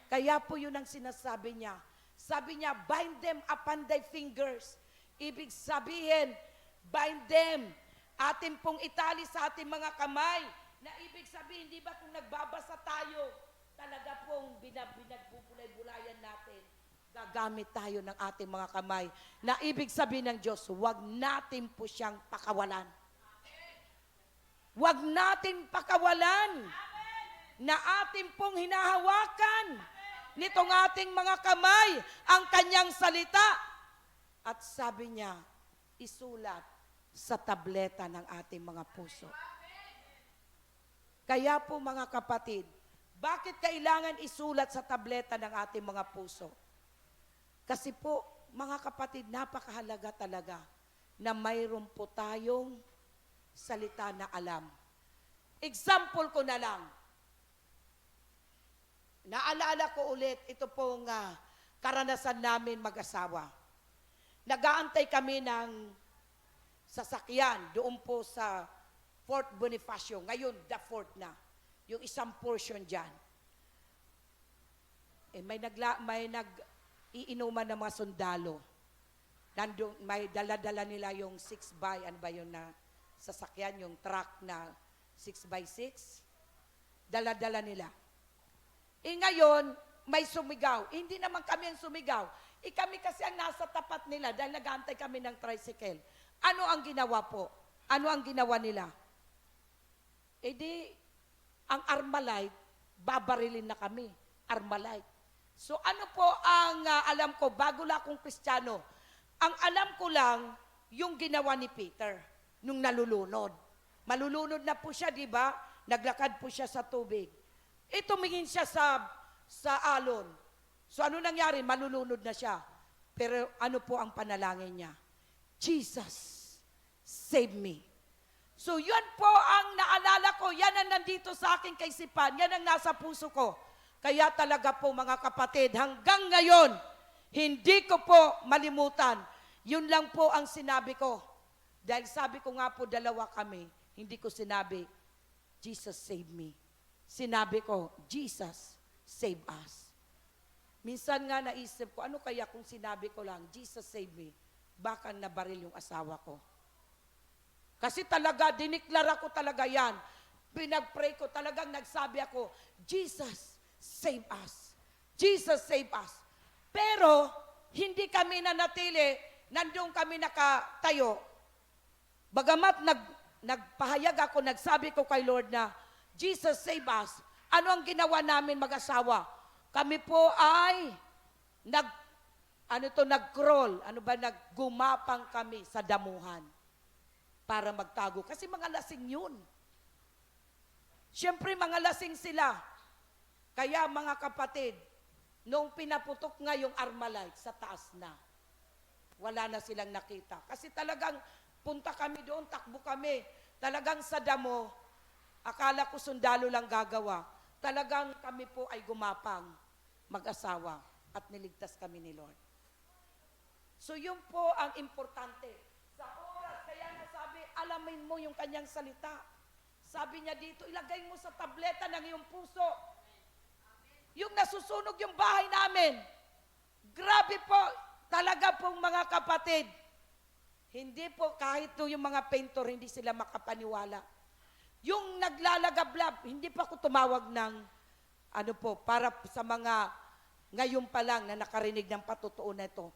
Kaya po yun ang sinasabi niya. Sabi niya, bind them upon thy fingers. Ibig sabihin, bind them. Atin pong itali sa ating mga kamay. Na ibig sabihin, di ba kung nagbabasa tayo, talaga pong binagbubulay-bulayan natin. Gagamit tayo ng ating mga kamay. Na ibig sabihin ng Diyos, huwag natin po siyang pakawalan. Huwag natin pakawalan na ating pong hinahawakan nitong ating mga kamay ang kanyang salita. At sabi niya, isulat sa tableta ng ating mga puso. Kaya po mga kapatid, bakit kailangan isulat sa tableta ng ating mga puso? Kasi po, mga kapatid, napakahalaga talaga na mayroon po tayong salita na alam. Example ko na lang. Naalala ko ulit, ito pong karanasan namin mag-asawa. Nag-aantay kami ng sasakyan doon po sa Fort Bonifacio. Ngayon, the Fort na. Yung isang portion dyan. May nag-iinuman ng mga sundalo. Nandun, may dala-dala nila yung 6x, ano ba yun na sasakyan, yung truck na 6x6. Dala-dala nila. Ngayon, may sumigaw. Hindi naman kami ang sumigaw. Kami kasi ang nasa tapat nila dahil nag-aantay kami ng tricycle. Ano ang ginawa po? Ano ang ginawa nila? Ang Armalite, babarilin na kami. Armalite. So ano po ang alam ko, bago lang akong Kristiyano, ang alam ko lang, yung ginawa ni Peter, nung nalulunod. Malulunod na po siya, di ba? Naglakad po siya sa tubig. Tumingin siya sa alon. So ano nangyari? Malulunod na siya. Pero ano po ang panalangin niya? Jesus, save me. So yun po ang naalala ko, yan ang nandito sa aking kaisipan, yan ang nasa puso ko. Kaya talaga po mga kapatid, hanggang ngayon, hindi ko po malimutan. Yun lang po ang sinabi ko. Dahil sabi ko nga po, dalawa kami, hindi ko sinabi, Jesus save me. Sinabi ko, Jesus save us. Minsan nga naisip ko, ano kaya kung sinabi ko lang, Jesus save me, baka nabaril yung asawa ko. Kasi talaga, diniklara ko talaga yan. Pinag-pray ko, talagang nagsabi ako, Jesus, save us. Jesus, save us. Pero, hindi kami nanatili, nandun kami nakatayo. Bagamat nagpahayag ako, nagsabi ko kay Lord na, Jesus, save us. Ano ang ginawa namin mag-asawa? Kami po ay nag-crawl. Naggumapang kami sa damuhan para magtago. Kasi mga lasing yun. Siyempre, mga lasing sila. Kaya mga kapatid, nung pinaputok nga yung Armalite, sa taas na. Wala na silang nakita. Kasi talagang punta kami doon, takbo kami. Talagang sa damo, akala ko sundalo lang gagawa. Talagang kami po ay gumapang mag-asawa at niligtas kami ni Lord. So yun po ang importante. Sa oras, kaya nasabi, alamin mo yung kanyang salita. Sabi niya dito, ilagay mo sa tableta ng iyong puso. Yung nasusunog yung bahay namin. Grabe po, talaga pong mga kapatid. Hindi po, kahit yung mga painter, hindi sila makapaniwala. Yung naglalagablab, hindi pa ako tumawag ng, para sa mga ngayon pa lang na nakarinig ng patutuo na ito.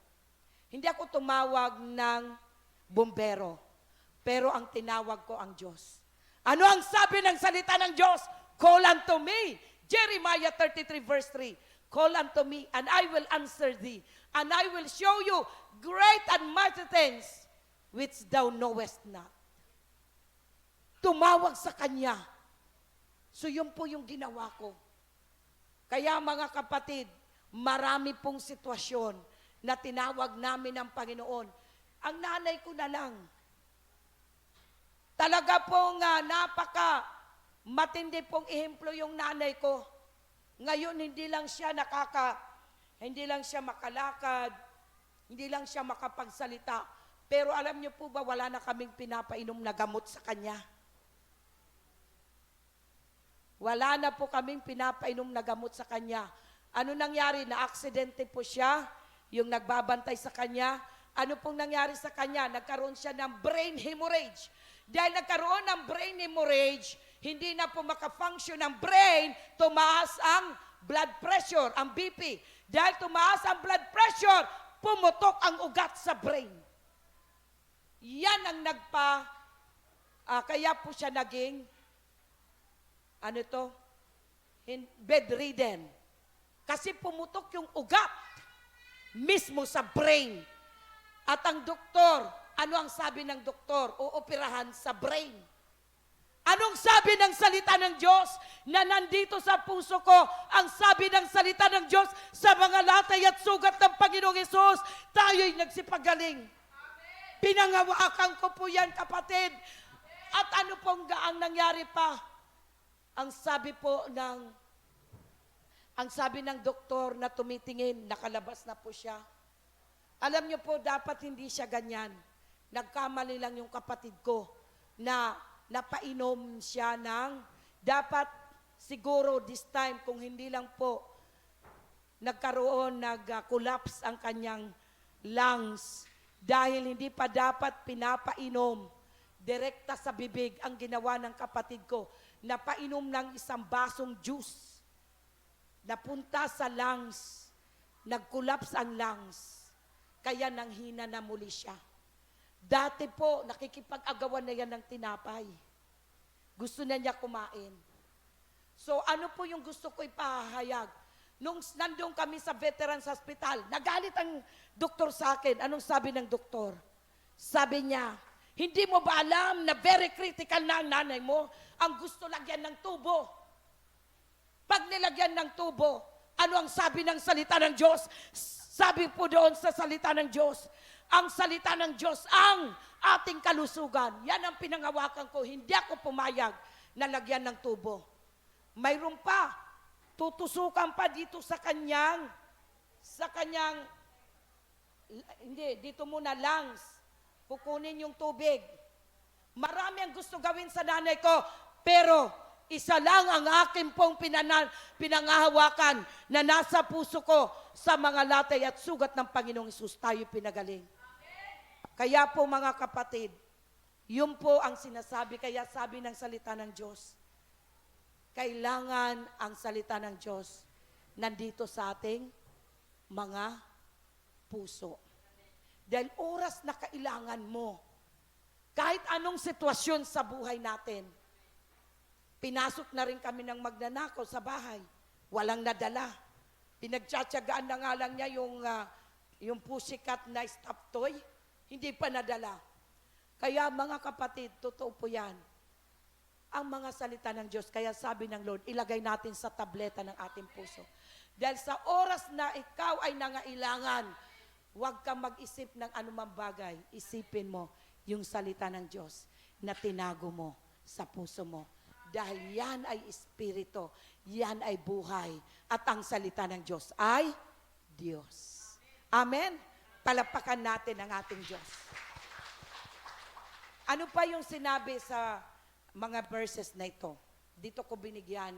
Hindi ako tumawag ng bumbero, pero ang tinawag ko ang Diyos. Ano ang sabi ng salita ng Diyos? Call unto me. Jeremiah 33 verse 3. Call unto me, and I will answer thee, and I will show you great and mighty things which thou knowest not. Tumawag sa Kanya. So yun po yung ginawa ko. Kaya mga kapatid, marami pong sitwasyon na tinawag namin ng Panginoon. Ang nanay ko na lang, talaga pong napaka matindi pong ehemplo yung nanay ko. Ngayon hindi lang siya makalakad, hindi lang siya makapagsalita. Pero alam niyo po ba, wala na kaming pinapainom na gamot sa kanya. Wala na po kaming pinapainom na gamot sa kanya. Ano nangyari? Na-aksidente po siya, yung nagbabantay sa kanya. Ano pong nangyari sa kanya? Nagkaroon siya ng brain hemorrhage. Dahil nagkaroon ng brain hemorrhage, hindi na po makafunction ang brain, tumaas ang blood pressure, ang BP. Dahil tumaas ang blood pressure, pumutok ang ugat sa brain. Yan ang kaya po siya naging, bedridden. Kasi pumutok yung ugat mismo sa brain. At ang doktor, ano ang sabi ng doktor? Uoperahan sa brain. Anong sabi ng salita ng Diyos na nandito sa puso ko? Ang sabi ng salita ng Diyos sa mga latay at sugat ng Panginoong Hesus, tayo'y nagsipagaling. Pinangawakan ko po yan, kapatid. At ano pong ang nangyari pa? Ang sabi ng doktor na tumitingin, nakalabas na po siya. Alam niyo po, dapat hindi siya ganyan. Nagkamali lang yung kapatid ko na napainom siya dapat siguro this time, kung hindi lang po nag-collapse ang kanyang lungs dahil hindi pa dapat pinapainom direkta sa bibig ang ginawa ng kapatid ko. Napainom ng isang basong juice, napunta sa lungs, nag-collapse ang lungs, kaya nanghina na muli siya. Dati po, nakikipag-agawan na yan ng tinapay. Gusto na niya kumain. So ano po yung gusto ko ipahayag? Nung nandun kami sa Veterans Hospital, nagalit ang doktor sa akin. Anong sabi ng doktor? Sabi niya, hindi mo ba alam na very critical na ang nanay mo? Ang gusto lagyan ng tubo. Pag nilagyan ng tubo, ano ang sabi ng salita ng Diyos? Sabi po doon sa salita ng Diyos, ang salita ng Diyos ang ating kalusugan. Yan ang pinangawakan ko. Hindi ako pumayag na lagyan ng tubo. Mayroon pa, tutusukan pa dito sa kanyang, dito muna lungs. Kukunin yung tubig. Marami ang gusto gawin sa nanay ko, pero isa lang ang aking pong pinangahawakan na nasa puso ko sa mga latay at sugat ng Panginoong Hesus, tayo pinagaling. Kaya po mga kapatid, yun po ang sinasabi, kaya sabi ng salita ng Diyos, kailangan ang salita ng Diyos nandito sa ating mga puso. Dahil oras na kailangan mo, kahit anong sitwasyon sa buhay natin, pinasok na rin kami ng magnanakaw sa bahay, walang nadala. Pinagtsatsagaan na nga lang niya yung pussycat na stuffed toy, hindi pa nadala. Kaya mga kapatid, totoo po yan. Ang mga salita ng Diyos, kaya sabi ng Lord, ilagay natin sa tableta ng ating puso. Dahil sa oras na ikaw ay nangailangan, huwag kang mag-isip ng anumang bagay. Isipin mo yung salita ng Diyos na tinago mo sa puso mo. Dahil yan ay espiritu, yan ay buhay. At ang salita ng Diyos ay Diyos. Amen? Palapakan natin ang ating Diyos. Ano pa yung sinabi sa mga verses na ito? Dito ko binigyan.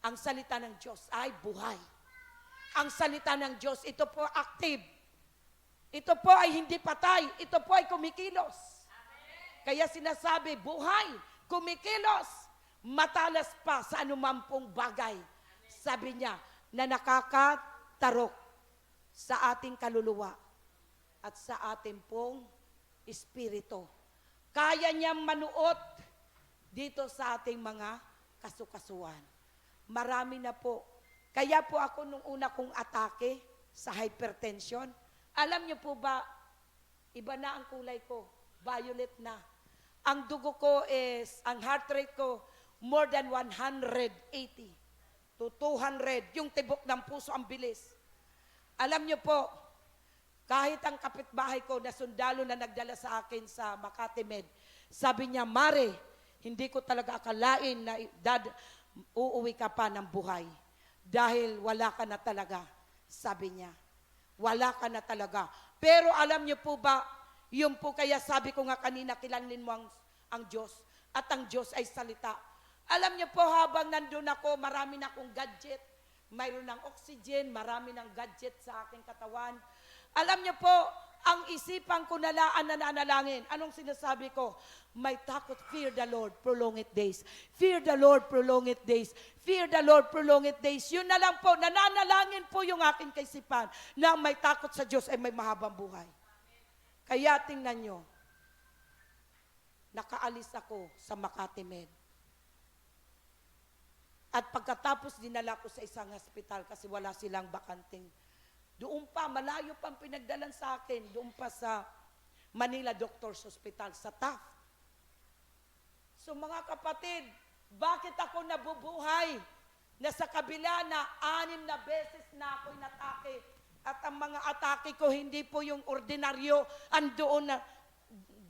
Ang salita ng Diyos ay buhay. Ang salita ng Diyos, ito po active. Ito po ay hindi patay. Ito po ay kumikilos. Kaya sinasabi, buhay, kumikilos, matalas pa sa anumang pong bagay. Sabi niya, na nakakatarok sa ating kaluluwa at sa ating pong espiritu. Kaya niyang manuot dito sa ating mga kasukasuan. Marami na po Kaya po ako nung una kong atake sa hypertension, alam niyo po ba, iba na ang kulay ko, violet na. Ang dugo ko is, ang heart rate ko, more than 180 to 200. Yung tibok ng puso, ang bilis. Alam niyo po, kahit ang kapitbahay ko na sundalo na nagdala sa akin sa Makati Med, sabi niya, Mare, hindi ko talaga akalain na uuwi ka pa ng buhay. Dahil wala ka na talaga, sabi niya. Wala ka na talaga. Pero alam niyo po ba, yun po kaya sabi ko nga kanina, kilanlin mo ang Diyos. At ang Diyos ay salita. Alam niyo po, habang nandun ako, marami na akong gadget. Mayroon ng oxygen, marami ng gadget sa aking katawan. Alam niyo po, ang isipan ko nalaan na nanalangin. Anong sinasabi ko? May takot, fear the Lord, prolong it days. Fear the Lord, prolong it days. Fear the Lord, prolong it days. Yun na lang po, nananalangin po yung aking kaisipan na may takot sa Diyos ay may mahabang buhay. Kaya tingnan nyo, nakaalis ako sa Makati Med. At pagkatapos dinala ko sa isang hospital kasi wala silang bakanting. Doon pa, malayo pang pinagdalan sa akin, doon pa sa Manila Doctors Hospital, sa Taft. So mga kapatid, bakit ako nabubuhay na sa kabila na 6 na beses na ako'y natake? At ang mga atake ko, hindi po yung ordinaryo, andoon na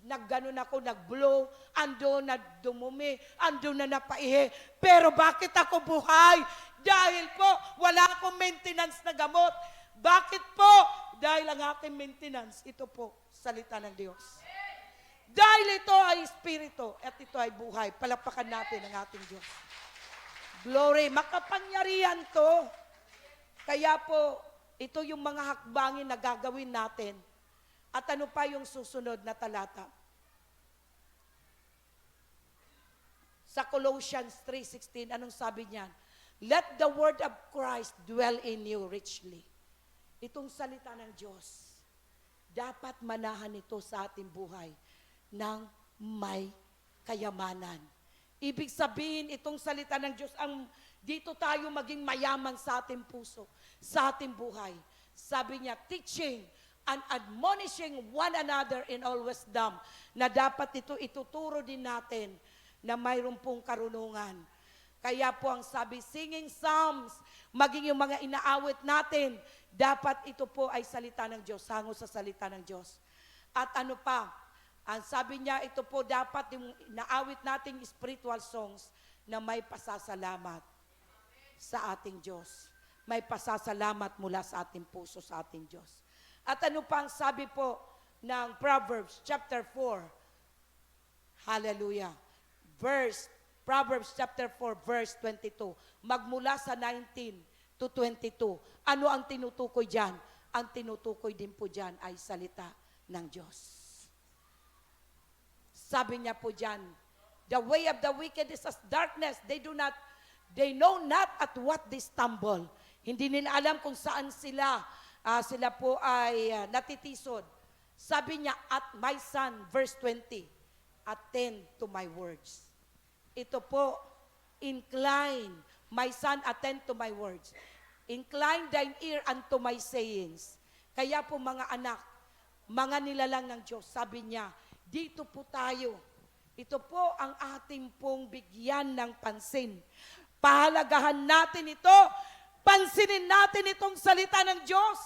nagganon ako, nag-blow, ando na dumumi, ando na napaihi. Pero bakit ako buhay? Dahil po, wala akong maintenance na gamot. Bakit po? Dahil ang aking maintenance, ito po, salita ng Diyos. Dahil ito ay espiritu, at ito ay buhay. Palapakan natin ang ating Diyos. Glory, makapangyarihan to. Kaya po, ito yung mga hakbangin na gagawin natin. At ano pa yung susunod na talata? Sa Colossians 3:16, anong sabi niyan? Let the word of Christ dwell in you richly. Itong salita ng Diyos, dapat manahan ito sa ating buhay ng may kayamanan. Ibig sabihin, itong salita ng Diyos, dito tayo maging mayaman sa ating puso, sa ating buhay. Sabi niya, teaching and admonishing one another in all wisdom, na dapat ito ituturo din natin na mayroon pong karunungan. Kaya po ang sabi, singing psalms, maging yung mga inaawit natin, dapat ito po ay salita ng Diyos, hango sa salita ng Diyos. At ano pa, ang sabi niya, ito po dapat yung inaawit nating spiritual songs na may pasasalamat sa ating Diyos. May pasasalamat mula sa ating puso, sa ating Diyos. At ano pa ang sabi po ng Proverbs chapter 4? Hallelujah. Proverbs chapter 4 verse 22. Magmula sa 19 to 22. Ano ang tinutukoy diyan? Ang tinutukoy din po diyan ay salita ng Diyos. Sabi niya po diyan, the way of the wicked is as darkness. They know not at what they stumble. Hindi nila alam kung saan sila po ay natitisod. Sabi niya, at my son, verse 20, attend to my words. Ito po, incline, my son, attend to my words. Incline thine ear unto my sayings. Kaya po mga anak, mga nilalang ng Diyos, sabi niya, dito po tayo. Ito po ang ating pong bigyan ng pansin. Pahalagahan natin ito. Pansinin natin itong salita ng Diyos.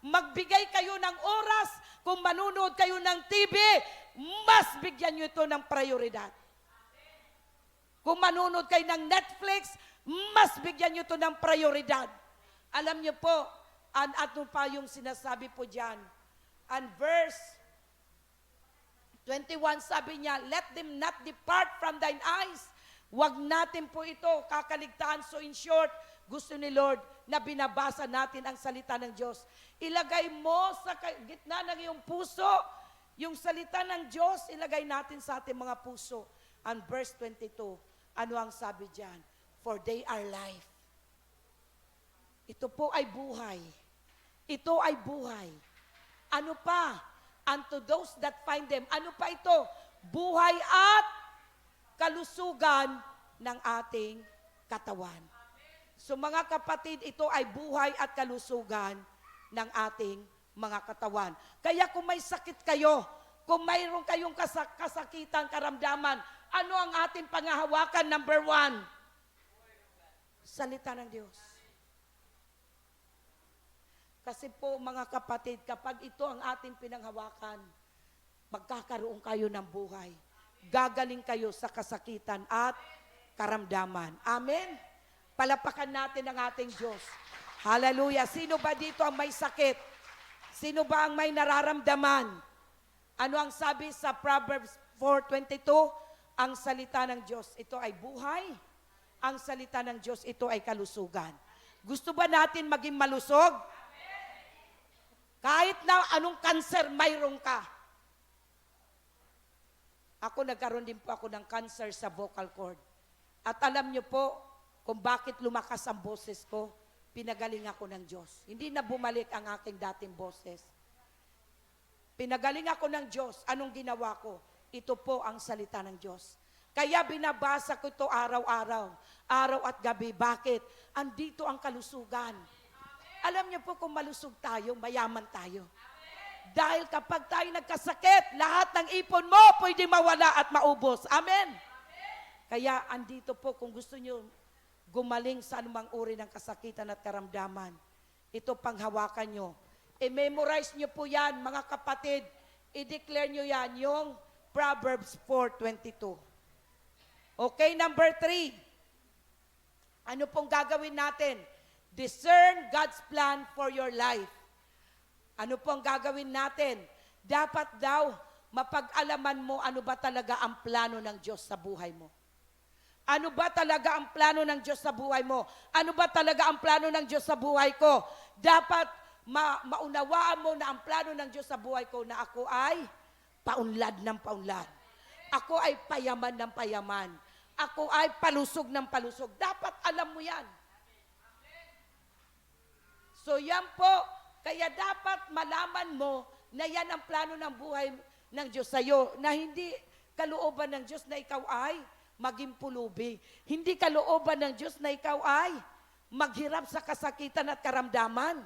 Magbigay kayo ng oras. Kung manunood kayo ng TV, mas bigyan nyo ito ng prioridad. Kung manunood kayo ng Netflix, mas bigyan nyo ito ng prioridad. Alam nyo po, ano pa yung sinasabi po dyan? And verse 21, sabi niya, let them not depart from thine eyes. Huwag natin po ito kakaligtaan. So in short, gusto ni Lord na binabasa natin ang salita ng Diyos. Ilagay mo sa gitna ng iyong puso, yung salita ng Diyos, ilagay natin sa ating mga puso. And verse 22, ano ang sabi diyan? For they are life. Ito po ay buhay. Ito ay buhay. Ano pa? Unto those that find them. Ano pa ito? Buhay at kalusugan ng ating katawan. So mga kapatid, ito ay buhay at kalusugan ng ating mga katawan. Kaya kung may sakit kayo, kung mayroon kayong kasakitan, karamdaman, ano ang ating pangahawakan? Number 1, salita ng Diyos. Kasi po mga kapatid, kapag ito ang ating pinanghawakan, magkakaroon kayo ng buhay. Gagaling kayo sa kasakitan at karamdaman. Amen? Palapakan natin ang ating Diyos. Hallelujah. Sino ba dito ang may sakit? Sino ba ang may nararamdaman? Ano ang sabi sa Proverbs 4:22? Ang salita ng Diyos, ito ay buhay. Ang salita ng Diyos, ito ay kalusugan. Gusto ba natin maging malusog? Kahit na anong cancer mayroon ka. Ako, nagkaroon din po ako ng cancer sa vocal cord. At alam niyo po kung bakit lumakas ang boses ko, pinagaling ako ng Diyos. Hindi na bumalik ang aking dating boses. Pinagaling ako ng Diyos. Anong ginawa ko? Ito po ang salita ng Diyos. Kaya binabasa ko ito araw-araw. Araw at gabi. Bakit? Andito ang kalusugan. Alam niyo po kung malusog tayo, mayaman tayo. Dahil kapag tayo nagkasakit, lahat ng ipon mo pwede mawala at maubos. Amen? Kaya andito po kung gusto niyo gumaling sa anumang uri ng kasakitan at karamdaman, ito panghawakan nyo. I-memorize nyo po yan, mga kapatid. I-declare nyo yan, yung Proverbs 4:22. Okay, number 3. Ano pong gagawin natin? Discern God's plan for your life. Ano pong gagawin natin? Dapat daw mapag-alaman mo ano ba talaga ang plano ng Diyos sa buhay mo. Ano ba talaga ang plano ng Diyos sa buhay mo? Ano ba talaga ang plano ng Diyos sa buhay ko? Dapat maunawaan mo na ang plano ng Diyos sa buhay ko na ako ay paunlad ng paunlad. Ako ay payaman ng payaman. Ako ay palusog ng palusog. Dapat alam mo yan. So yan po, kaya dapat malaman mo na yan ang plano ng buhay ng Diyos sa iyo, na hindi kalooban ng Diyos na ikaw ay maging pulubi. Hindi kalooban ng Diyos na ikaw ay maghirap sa kasakitan at karamdaman.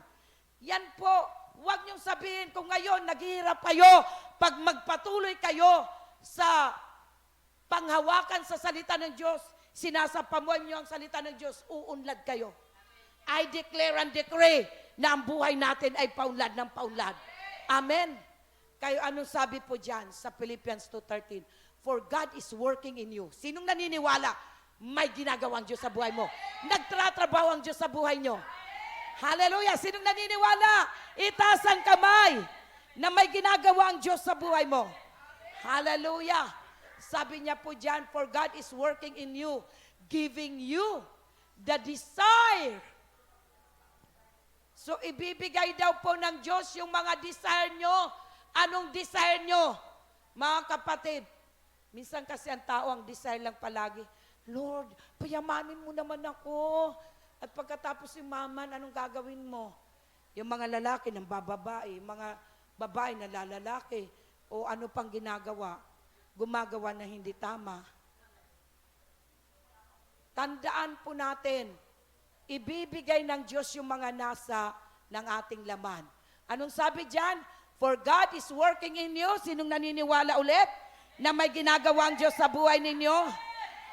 Yan po, huwag niyong sabihin kung ngayon naghihirap kayo, pag magpatuloy kayo sa panghawakan sa salita ng Diyos, sinasapamuan niyo ang salita ng Diyos, uunlad kayo. I declare and decree na ang buhay natin ay paunlad ng paunlad. Amen. Kayo anong sabi po dyan sa Philippians 2:13? For God is working in you. Sinong naniniwala? May ginagawang Diyos sa buhay mo. Nagtratrabaho ang Diyos sa buhay nyo. Hallelujah. Sinong naniniwala? Itaas ang kamay na may ginagawa ang Diyos sa buhay mo. Hallelujah. Sabi niya po dyan, for God is working in you, giving you the desire. So, ibibigay daw po ng Diyos yung mga desire nyo. Anong desire nyo? Mga kapatid, minsan kasi ang tao, ang desire lang palagi, Lord, payamanin mo naman ako. At pagkatapos yung maman, anong gagawin mo? Yung mga lalaki ng bababae, mga babae na lalaki, o ano pang ginagawa? Gumagawa na hindi tama. Tandaan po natin, ibibigay ng Diyos yung mga nasa ng ating laman. Anong sabi dyan? For God is working in you. Sinong naniniwala ulit? Na may ginagawa ang Diyos sa buhay ninyo?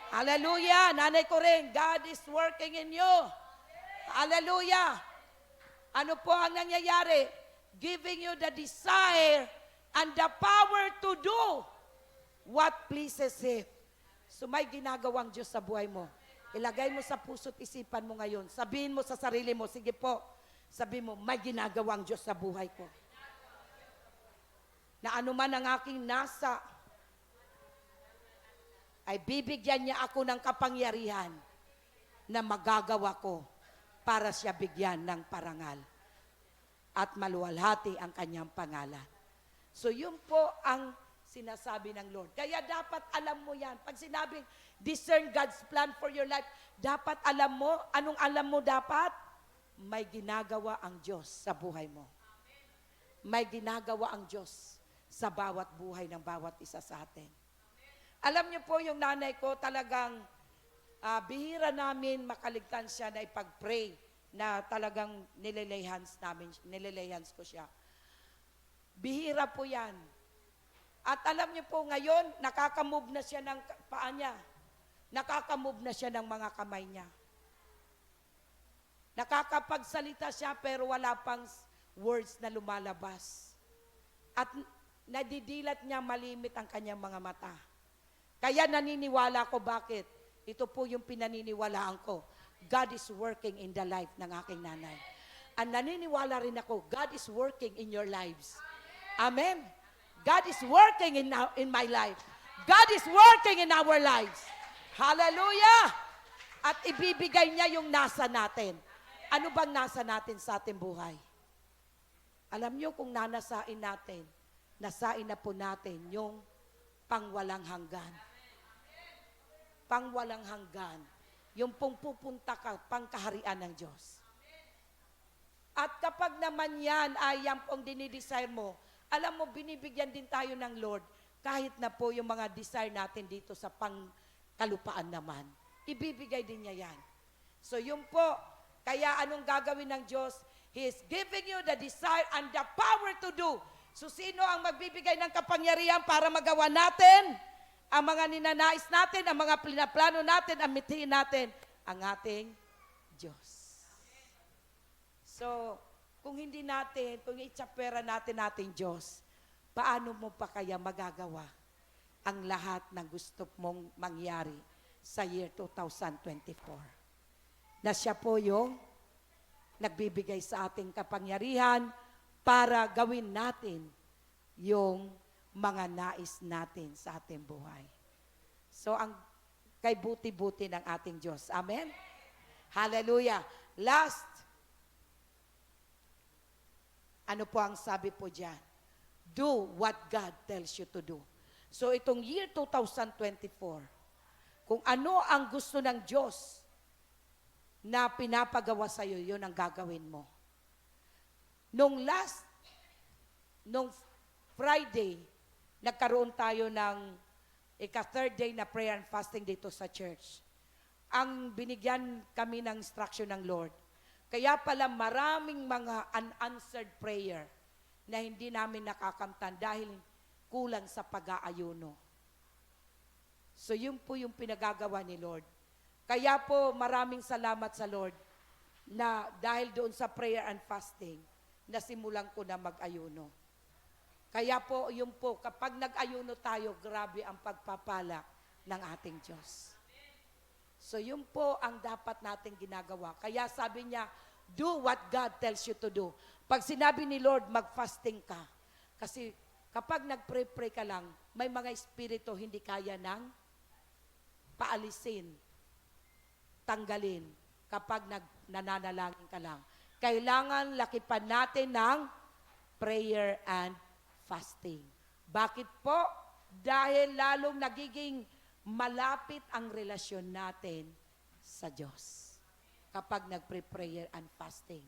Hallelujah. Nanay ko rin, God is working in you. Hallelujah. Ano po ang nangyayari? Giving you the desire and the power to do what pleases Him. So may ginagawang Diyos sa buhay mo. Ilagay mo sa puso't isipan mo ngayon. Sabihin mo sa sarili mo, sige po, sabihin mo, may ginagawang Diyos sa buhay ko. Na anuman ang aking nasa, ay bibigyan niya ako ng kapangyarihan na magagawa ko para siya bigyan ng parangal at maluwalhati ang kanyang pangalan. So yun po ang sinasabi ng Lord. Kaya dapat alam mo yan. Pag sinabing, discern God's plan for your life, dapat alam mo, anong alam mo dapat? May ginagawa ang Diyos sa buhay mo. May ginagawa ang Diyos sa bawat buhay ng bawat isa sa atin. Alam niyo po yung nanay ko talagang bihira namin makaligtan siya na ipag-pray na talagang nililay hands ko siya. Bihira po yan. At alam niyo po ngayon, nakakamove na siya ng paa niya. Nakakamove na siya ng mga kamay niya. Nakakapagsalita siya pero wala pang words na lumalabas. At nadidilat niya malimit ang kanyang mga mata. Kaya naniniwala ko bakit. Ito po yung pinaniniwalaan ko. God is working in the life ng aking nanay. At naniniwala rin ako, God is working in your lives. Amen? God is working in my life. God is working in our lives. Hallelujah! At ibibigay niya yung nasa natin. Ano bang nasa natin sa ating buhay? Alam niyo kung nanasain natin, nasain na po natin yung pangwalang hanggan. Pangwalang hanggan. Yung pong pupunta ka, pangkaharian ng Diyos. At kapag naman yan ay yan pong dinidesire mo, alam mo, binibigyan din tayo ng Lord kahit na po yung mga desire natin dito sa pangkalupaan naman. Ibibigay din niya yan. So yun po, kaya anong gagawin ng Diyos? He is giving you the desire and the power to do. So sino ang magbibigay ng kapangyarihan para magawa natin? Ang mga ninanais natin, ang mga plano natin, ang mithiin natin, ang ating Diyos. So, kung hindi natin, kung itsapera natin ating Diyos, paano mo pa kaya magagawa ang lahat ng gusto mong mangyari sa year 2024? Na siya po yung nagbibigay sa ating kapangyarihan para gawin natin yung mga nais natin sa ating buhay. So, ang kay buti-buti ng ating Diyos. Amen? Hallelujah. Last, ano po ang sabi po dyan? Do what God tells you to do. So, itong year 2024, kung ano ang gusto ng Diyos na pinapagawa sa iyo, yun ang gagawin mo. Nung Friday, nagkaroon tayo ng ika-third day na prayer and fasting dito sa church. Ang binigyan kami ng instruction ng Lord. Kaya pala maraming mga unanswered prayer na hindi namin nakakamtan dahil kulang sa pag-aayuno. So yun po yung pinagagawa ni Lord. Kaya po maraming salamat sa Lord na dahil doon sa prayer and fasting, nasimulan ko na mag-ayuno. Kaya po, yun po, kapag nag-ayuno tayo, grabe ang pagpapala ng ating Diyos. So yun po ang dapat natin ginagawa. Kaya sabi niya, do what God tells you to do. Pag sinabi ni Lord, mag-fasting ka. Kasi kapag nag-pray-pray ka lang, may mga espiritu hindi kaya ng paalisin, tanggalin kapag nananalangin ka lang. Kailangan lakipan natin ng prayer and fasting. Bakit po? Dahil lalong nagiging malapit ang relasyon natin sa Diyos kapag nagpre-prayer and fasting.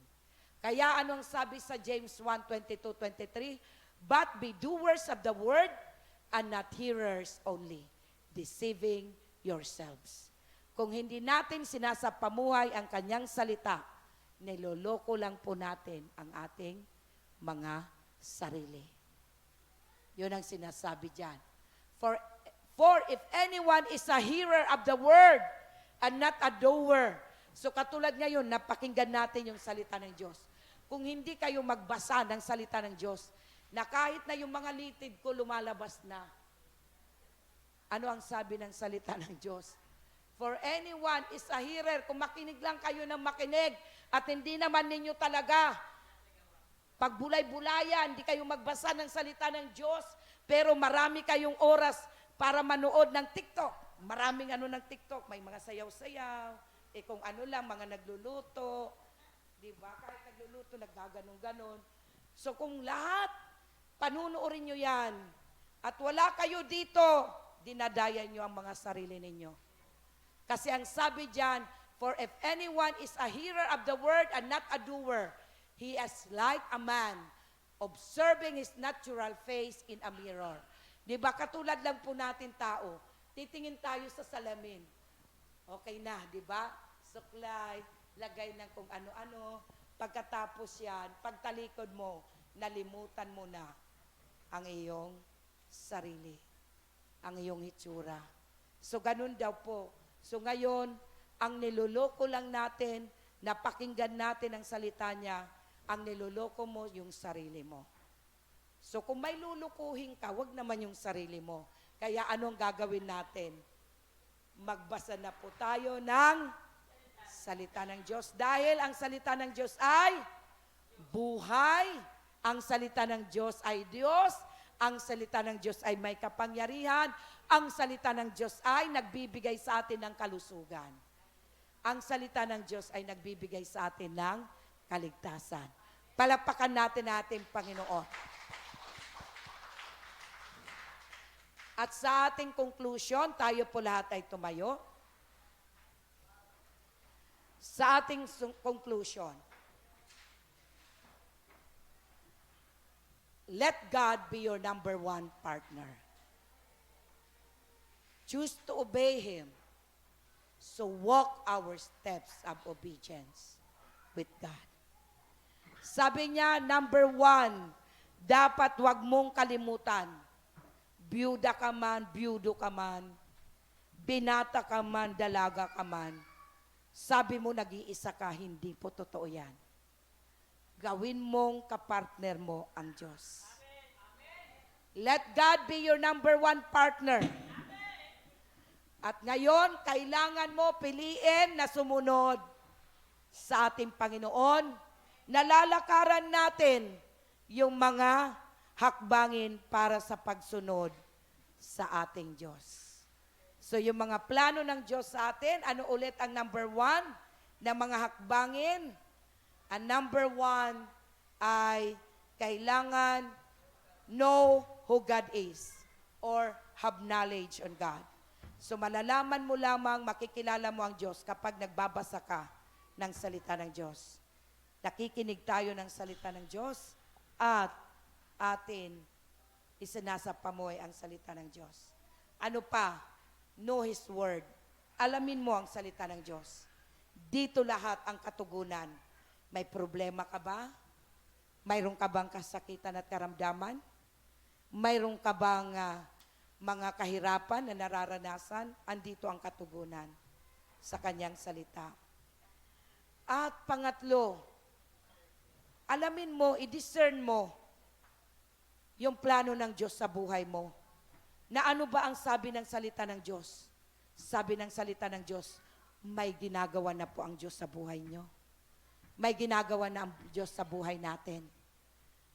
Kaya anong sabi sa James 1:22-23? But be doers of the word and not hearers only, deceiving yourselves. Kung hindi natin sinasapamuhay ang kanyang salita, niloloko lang po natin ang ating mga sarili. Yun ang sinasabi dyan. For if anyone is a hearer of the word and not a doer. So katulad ngayon, napakinggan natin yung salita ng Diyos. Kung hindi kayo magbasa ng salita ng Diyos, na kahit na yung mga litid ko lumalabas na, ano ang sabi ng salita ng Diyos? For anyone is a hearer, kung makinig lang kayo ng makinig, at hindi naman ninyo talaga, pagbulay-bulayan, hindi kayo magbasa ng salita ng Diyos, pero marami kayong oras para manood ng TikTok. Maraming ano ng TikTok, may mga sayaw-sayaw, kung ano lang, mga nagluluto, di ba? Kahit nagluluto, naggaganong-ganon. So kung lahat, panunuorin nyo yan, at wala kayo dito, dinadayan nyo ang mga sarili ninyo. Kasi ang sabi dyan, for if anyone is a hearer of the word and not a doer, he is like a man observing his natural face in a mirror. Di ba? Katulad lang po natin tao, titingin tayo sa salamin. Okay na, di ba? Suklay, lagay ng kung ano-ano. Pagkatapos yan, pagtalikod mo, nalimutan mo na ang iyong sarili, ang iyong hitsura. So, ganun daw po. So, ngayon, ang niloloko lang natin, napakinggan natin ang salita niya, ang niloloko mo yung sarili mo. So, kung may lulukuhin ka, wag naman yung sarili mo. Kaya anong gagawin natin? Magbasa na po tayo ng salita ng Diyos. Dahil ang salita ng Diyos ay buhay. Ang salita ng Diyos ay Diyos. Ang salita ng Diyos ay may kapangyarihan. Ang salita ng Diyos ay nagbibigay sa atin ng kalusugan. Ang salita ng Diyos ay nagbibigay sa atin ng kaligtasan. Palakpakan natin ating Panginoon. At sa ating conclusion, tayo po lahat ay tumayo. Sa ating conclusion, let God be your number one partner. Choose to obey Him. So walk our steps of obedience with God. Sabi niya, number one, dapat wag mong kalimutan. Byuda ka man, byudo ka man, binata ka man, dalaga ka man, sabi mo nag-iisa ka, hindi po totoo yan. Gawin mong kapartner mo ang Diyos. Let God be your number one partner. At ngayon, kailangan mo piliin na sumunod sa ating Panginoon. Nalalakaran natin yung mga hakbangin para sa pagsunod sa ating Diyos. So yung mga plano ng Diyos sa atin, ano ulit ang number one na mga hakbangin? Ang number one ay kailangan know who God is or have knowledge on God. So malalaman mo lamang, makikilala mo ang Diyos kapag nagbabasa ka ng salita ng Diyos. Nakikinig tayo ng salita ng Diyos at atin isinasa pamoy ang salita ng Diyos. Ano pa? Know His Word. Alamin mo ang salita ng Diyos. Dito lahat ang katugunan. May problema ka ba? Mayroon ka bang kasakitan at karamdaman? Mayroon ka bang mga kahirapan na nararanasan? Andito ang katugunan sa kanyang salita. At pangatlo, alamin mo, i-discern mo yung plano ng Diyos sa buhay mo. Na ano ba ang sabi ng salita ng Diyos? Sabi ng salita ng Diyos, may ginagawa na po ang Diyos sa buhay nyo. May ginagawa na ang Diyos sa buhay natin.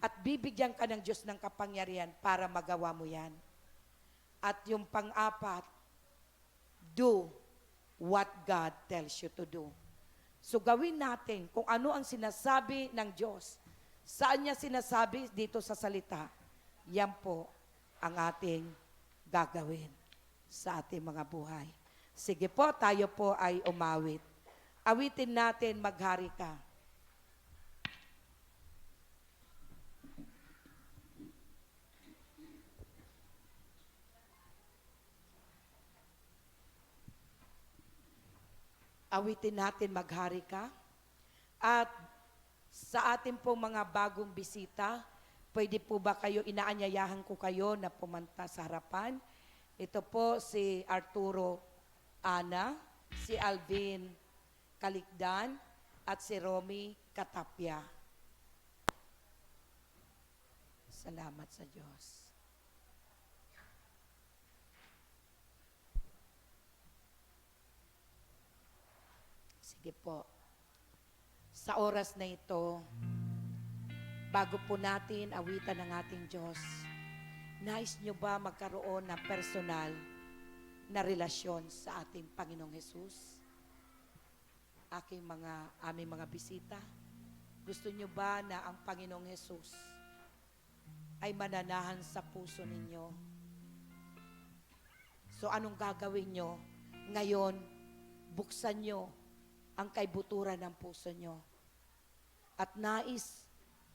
At bibigyan ka ng Diyos ng kapangyarihan para magawa mo yan. At yung pang-apat, do what God tells you to do. So gawin natin kung ano ang sinasabi ng Diyos. Saan niya sinasabi dito sa salita? Yan po ang ating gagawin sa ating mga buhay. Sige po, tayo po ay umawit. Awitin natin, maghari ka. Awitin natin, maghari ka. At sa ating po mga bagong bisita, pwede po ba kayo, inaanyayahan ko kayo na pumunta sa harapan. Ito po si Arturo Ana, si Alvin Kalikdan, at si Romy Katapya. Salamat sa Diyos. Sige po. Sa oras na ito, bago po natin awitan ng ating Diyos, nais nyo ba magkaroon ng personal na relasyon sa ating Panginoong Hesus? Aming mga bisita, gusto nyo ba na ang Panginoong Hesus ay mananahan sa puso ninyo? So anong gagawin nyo? Ngayon, buksan nyo ang kaibuturan ng puso nyo. At nais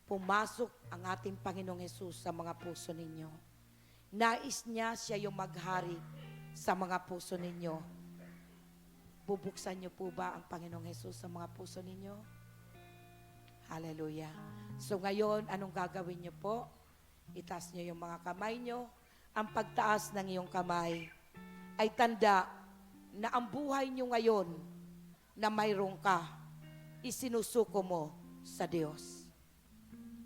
pumasok ang ating Panginoong Hesus sa mga puso ninyo. Nais niya siya yung maghari sa mga puso ninyo. Bubuksan niyo po ba ang Panginoong Hesus sa mga puso ninyo? Hallelujah. So ngayon, anong gagawin niyo po? Itaas niyo yung mga kamay niyo. Ang pagtaas ng iyong kamay ay tanda na ang buhay niyo ngayon na mayroon ka, isinusuko mo sa Diyos.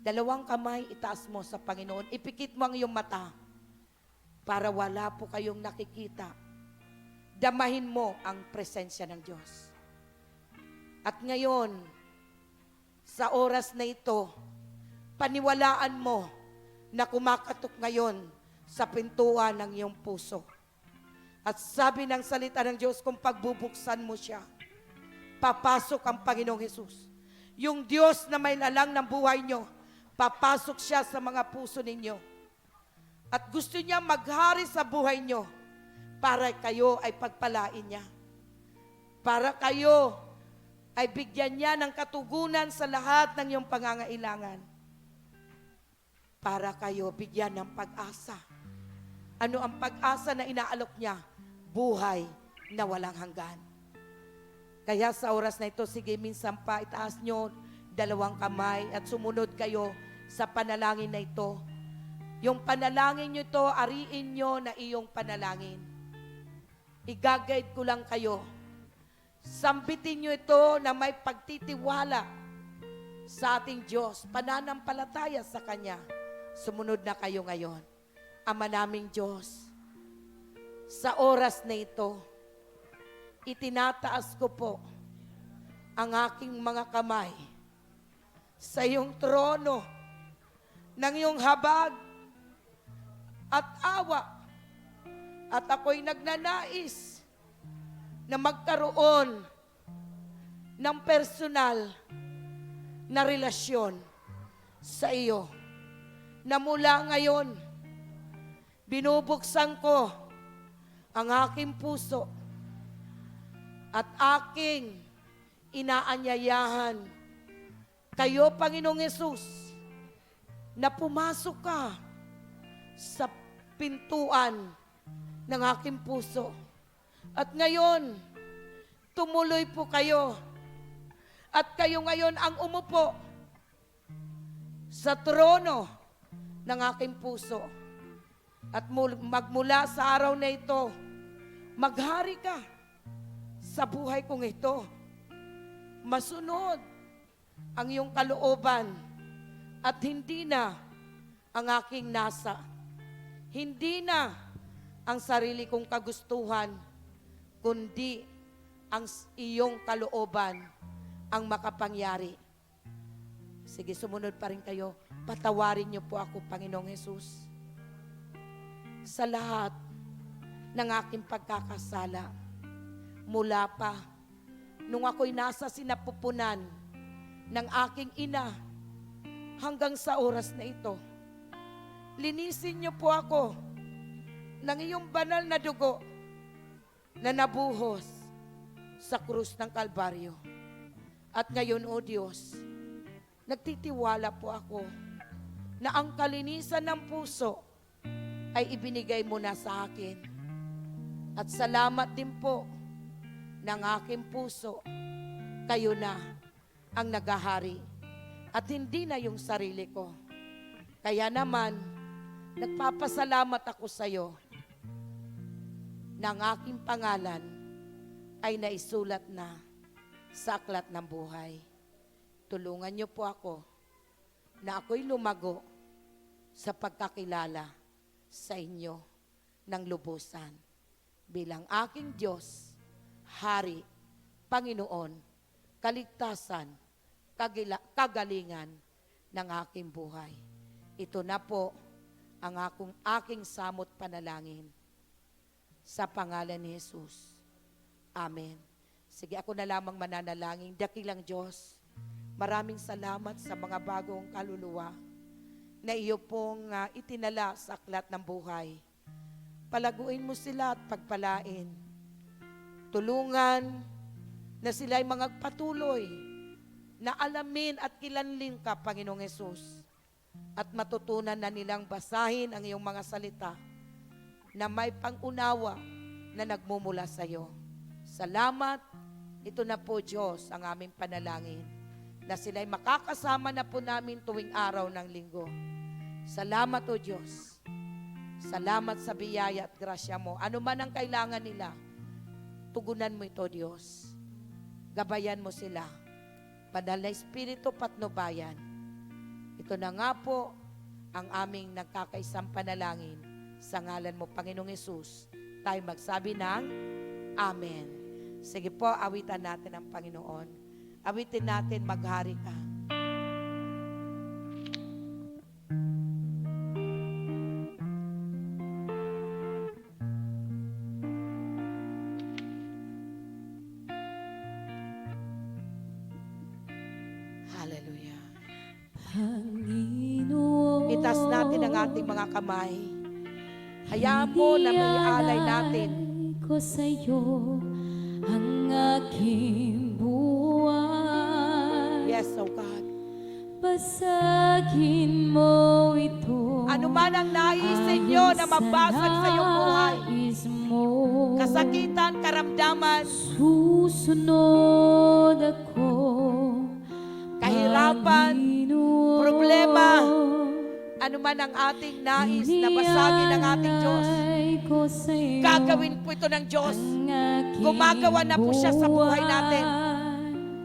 Dalawang kamay, itaas mo sa Panginoon. Ipikit mo ang iyong mata para wala po kayong nakikita. Damahin mo ang presensya ng Diyos. At ngayon, sa oras na ito, paniwalaan mo na kumakatok ngayon sa pintuan ng iyong puso. At sabi ng salita ng Diyos, kung pagbubuksan mo siya, papasok ang Panginoong Hesus. Yung Diyos na may lalang ng buhay nyo, papasok siya sa mga puso ninyo. At gusto niya maghari sa buhay nyo para kayo ay pagpalain niya. Para kayo ay bigyan niya ng katugunan sa lahat ng iyong pangangailangan. Para kayo bigyan ng pag-asa. Ano ang pag-asa na inaalok niya? Buhay na walang hanggan. Kaya sa oras na ito, sige, minsan pa itaas nyo dalawang kamay at sumunod kayo sa panalangin na ito. Yung panalangin nyo ito, ariin nyo na iyong panalangin. I-guide ko lang kayo. Sambitin nyo ito na may pagtitiwala sa ating Diyos, pananampalataya sa Kanya. Sumunod na kayo ngayon. Ama naming Diyos, sa oras na ito, itinataas ko po ang aking mga kamay sa iyong trono ng iyong habag at awa. At ako'y nagnanais na magkaroon ng personal na relasyon sa iyo. Na mula ngayon, binubuksan ko ang aking puso at aking inaanyayahan kayo, Panginoong Hesus, na pumasok ka sa pintuan ng aking puso. At ngayon, tumuloy po kayo. At kayo ngayon ang umupo sa trono ng aking puso. At magmula sa araw na ito, maghari ka sa buhay kong ito. Masunod ang iyong kalooban at hindi na ang aking nasa. Hindi na ang sarili kong kagustuhan, kundi ang iyong kalooban ang makapangyari. Sige, sumunod pa rin kayo. Patawarin niyo po ako, Panginoong Hesus, sa lahat ng aking pagkakasala. Mula pa, nung ako'y nasa sinapupunan ng aking ina, hanggang sa oras na ito, linisin niyo po ako ng iyong banal na dugo na nabuhos sa krus ng Kalbaryo. At ngayon, O Diyos, nagtitiwala po ako na ang kalinisan ng puso ay ibinigay mo na sa akin. At salamat din po ng aking puso, kayo na ang naghahari at hindi na yung sarili ko. Kaya naman, nagpapasalamat ako sa iyo na ang aking pangalan ay naisulat na sa aklat ng buhay. Tulungan niyo po ako na ako'y lumago sa pagkakilala sa inyo ng lubusan bilang aking Diyos, Hari, Panginoon, kaligtasan, kagalingan ng aking buhay. Ito na po ang aking samot panalangin sa pangalan ni Jesus. Amen. Sige, ako na lamang mananalangin. Dakilang Diyos, maraming salamat sa mga bagong kaluluwa na iyo pong itinala sa aklat ng buhay. Palaguin mo sila at pagpalain. Tulungan na sila ay magpatuloy na alamin at kilanlin ka, Panginoong Hesus. At matutunan na nilang basahin ang iyong mga salita na may pangunawa na nagmumula sa iyo. Salamat. Ito na po, Diyos, ang aming panalangin na sila'y makakasama na po namin tuwing araw ng linggo. Salamat, O Diyos. Salamat sa biyaya at grasya mo. Ano man ang kailangan nila, tugunan mo ito, Diyos. Gabayan mo sila. Banal na Espiritu, patnubayan. Ito na nga po ang aming nagkakaisang panalangin. Sa ngalan mo, Panginoong Hesus, tayo magsabi ng Amen. Sige po, awitan natin ang Panginoon. Awitin natin, maghari ka. Hallelujah. Panginoon, Itas natin ang ating mga kamay. Hayaan mo na may alay natin. ko sa iyo ang aking buhay. Yes, oh God. Basagin mo ito. Ano man ang naisin nyo na mabasag sa iyong buhay. Kasakitan, karamdaman, Susunod ako. kahirapan, Panginoon, problema, ano man ang ating nais na basagin ng ating Diyos. ko sa'yo Gagawin po ito ng Diyos. ang aking Gumagawa na po siya sa buhay natin.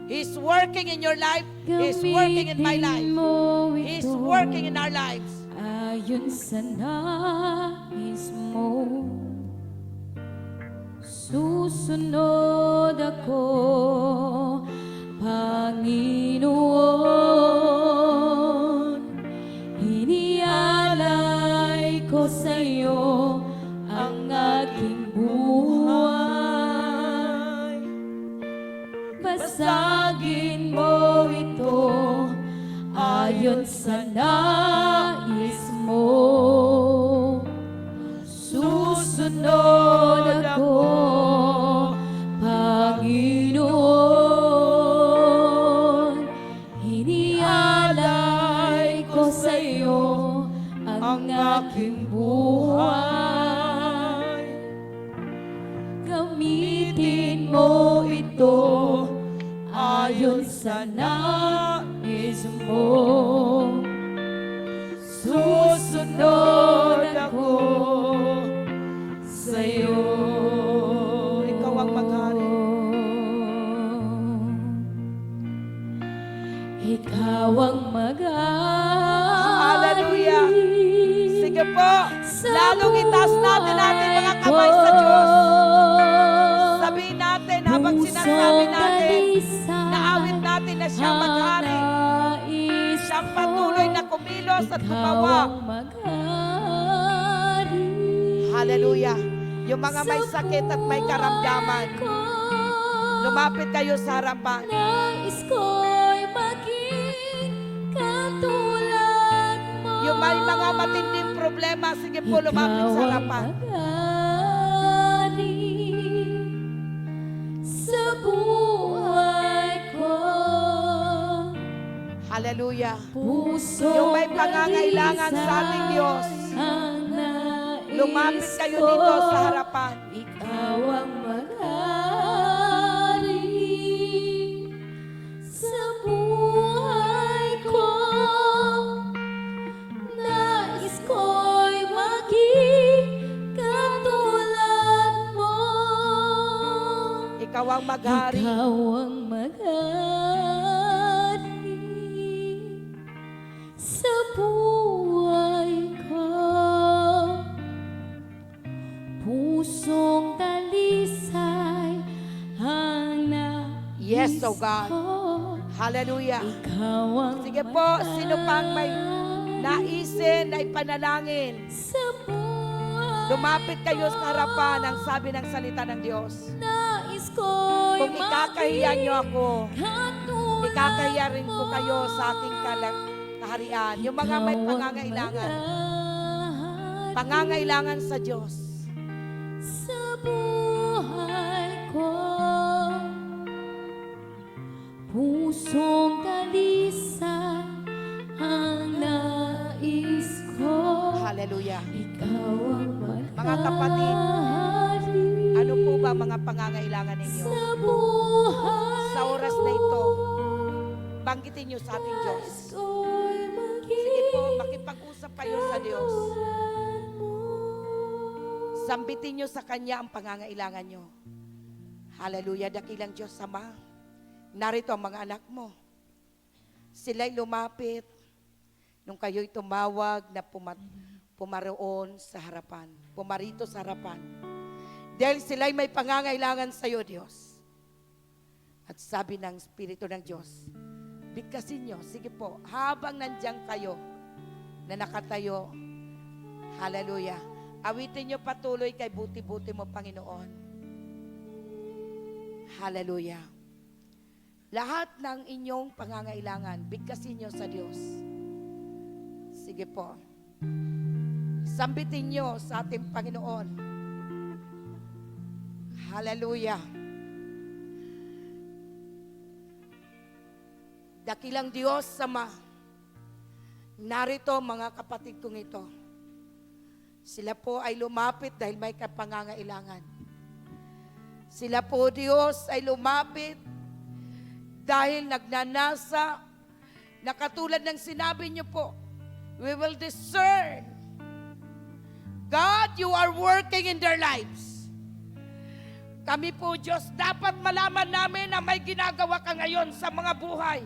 He's working in your life. He's working in my life. He's working in our lives. Ayon sa nais mo, susunod ako, Panginoon. Inialay ko sa iyo ang aking buhay. Basagin mo ito ayon sa nais mo. Susunod ako, Panginoon. Inialay ko sa iyo ang aking buhay. Gamitin mo ito ayon sa nais mo. Susunod ako sa iyo. Ikaw ang maghari. Ikaw ang maghari. Hallelujah. Sige po, Sa lalong itaas natin ating mga kamay sa Diyos. Sabihin natin habang sinasabi natin, naawit natin na siya maghari. Siyang patuloy na kumilos at gumawa. Hallelujah. Yung mga may sakit at may karamdaman, lumapit kayo sa harapan. Nais ko'y maging katulad mo. Yung may mga matinding problema, sige po, lumapit sa harapan. Maghari sa buhay ko. Hallelujah. Puso Yung may pangangailangan sa ating Diyos, lumapit kayo dito sa harapan. Ikaw ang maghari sa buhay ko. Nais ko'y maging katulad mo. Ikaw ang maghari. Ikaw ang maghari sa buhay ko. Pusong talisay ang nais Yes, oh God. ko. Hallelujah. Ikaw ang Sige po, sino pang may naisin na ipanalangin, sa buhay lumapit kayo sa harapan ang sabi ng salita ng Diyos. nais ko'y Kung ikakahiya niyo ako, katulad ikakahiya rin ko kayo sa aking kaharian. Yung mga may pangangailangan, pangangailangan sa Diyos. sa buhay ko. Pusong talisay ang nais ko. Hallelujah. Ikaw ang Mga kapatid, maghari ano po ba mga pangangailangan pangangailangan ninyo. sa buhay Sa oras na ito, banggitin nyo sa ating Diyos. ko'y Sige po, makipag-usap kayo sa Diyos. Sambitin nyo sa Kanya ang pangangailangan nyo. Hallelujah, dakilang Diyos Ama. Narito ang mga anak mo. Sila'y lumapit nung kayo'y tumawag na pumaroon sa harapan. Pumarito sa harapan. Dahil sila'y may pangangailangan sa iyo, Diyos. At sabi ng Espiritu ng Diyos, bigkasin nyo, sige po, habang nandiyan kayo na nakatayo, hallelujah, awitin nyo patuloy kay buti-buti mo, Panginoon. Hallelujah. Lahat ng inyong pangangailangan, bigkasin nyo sa Diyos. Sige po. Sambitin nyo sa ating Panginoon. Hallelujah. Dakilang Diyos Ama, narito mga kapatid kong ito. Sila po ay lumapit dahil may kapangangailangan. Sila po, Diyos, ay lumapit dahil nagnanasa na katulad ng sinabi niyo po, we will discern. God, you are working in their lives. Kami po, Diyos, dapat malaman namin na may ginagawa ka ngayon sa mga buhay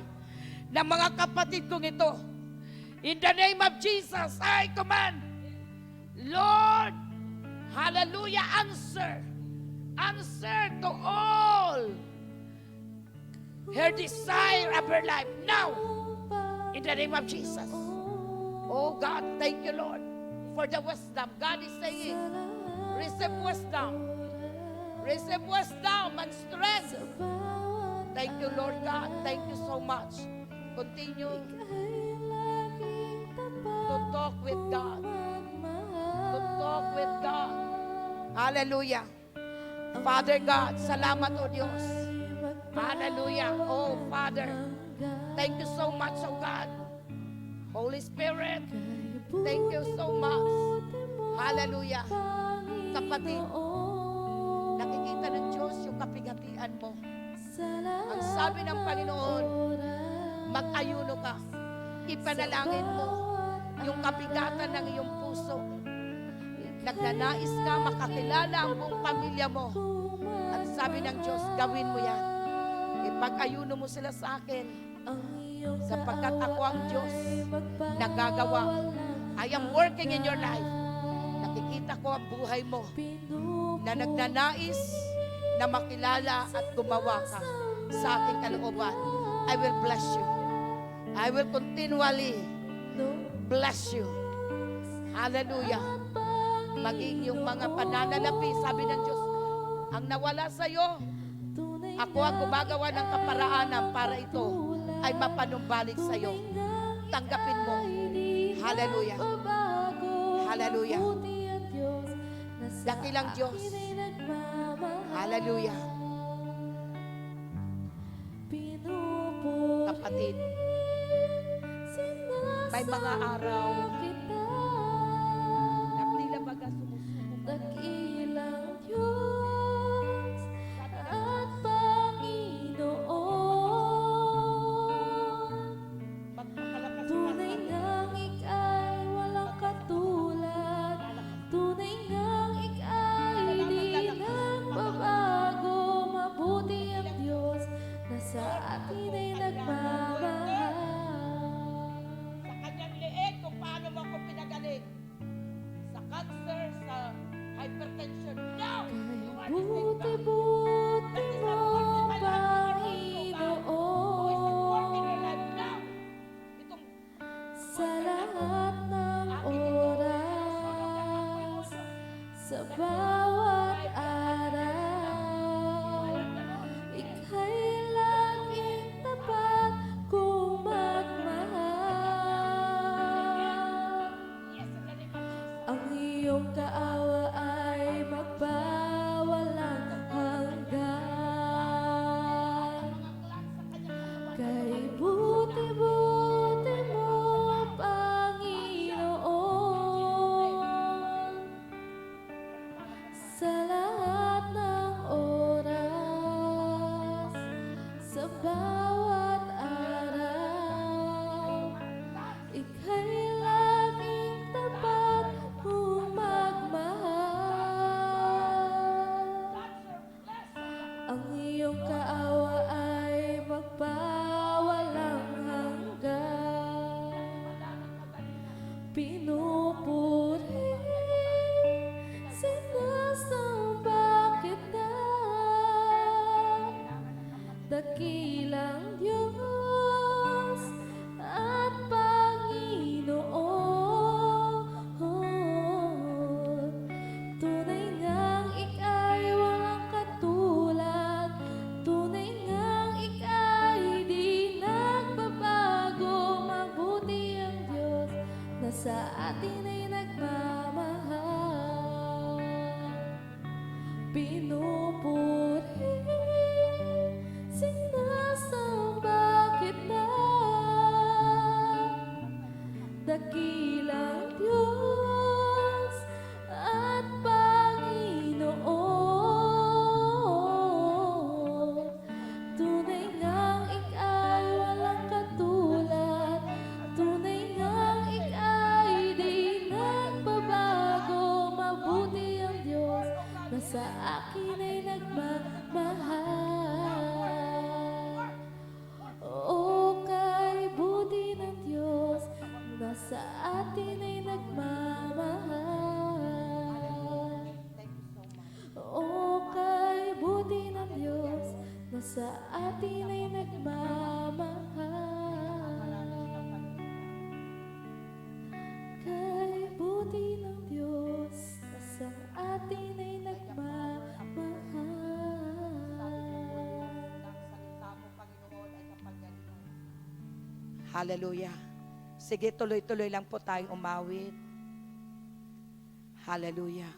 ng mga kapatid kong ito. In the name of Jesus, I command, Lord, hallelujah, answer to all her desire of her life now, in the name of Jesus. Oh God, thank you, Lord, for the wisdom. God is saying, receive wisdom and strength. Thank you, Lord God. Thank you so much. Continue to talk with God. To talk with God. Hallelujah. Father God, salamat, O Diyos. Hallelujah. Oh, Father, thank you so much, oh God. Holy Spirit, thank you so much. Hallelujah. Kapatid, nakikita ng Diyos yung kapigatian mo. Ang sabi ng Panginoon, mag-ayuno ka. Ipanalangin mo yung kapigatan ng iyong puso. Nagnanais ka makakilala ang buong pamilya mo. At sabi ng Diyos, gawin mo yan. Ipag-ayuno mo sila sa akin. Sapagkat ako ang Diyos na gagawa. I am working in your life. Nakikita ko ang buhay mo na nagnanais na makilala at gumawa ka sa aking kalooban. I will bless you. I will continually bless you. Hallelujah. Maging yung mga pananalapi, sabi ng Diyos, ang nawala sa iyo, ako ang gumagawa ng kaparaanan para ito ay mapanumbalik sa iyo. Tanggapin mo. Hallelujah. Hallelujah. Dakilang Diyos. Hallelujah. Kapatid, may mga araw na tila baga sumusuko ka. Dakilang Diyos at Panginoon, Magpakalakas tunay ngang ika'y walang katulad, tunay ngang ika'y di nagbabago, mabuti ang Diyos na sa atin ay nagmamahal. sa kanyang leeg kung paano mo ang iyong kaawa ay magpawalang hanggan. Pinupuri, sinasamba kita, dakilang Diyos at Panginoon. Tunay ngang ika'y walang katulad, tunay ngang ika'y di nagbabago. Mabuti ang Diyos na sa atin ay nagmamahal. Pinupuri, sinasamba kita, dakilang Diyos at Panginoon. Tunay ngang ika'y walang katulad, tunay ngang ika'y di nagbabago. Mabuti ang Diyos na sa akin ay nagmamahal. O kay buti ng Diyos na sa atin ay nagmamahal. O kay buti ng Diyos na sa atin ay nagmamahal. Kay buti ng Diyos na sa atin ay nagmamahal. Hallelujah. Sige, tuloy-tuloy lang po tayong umawit. Hallelujah.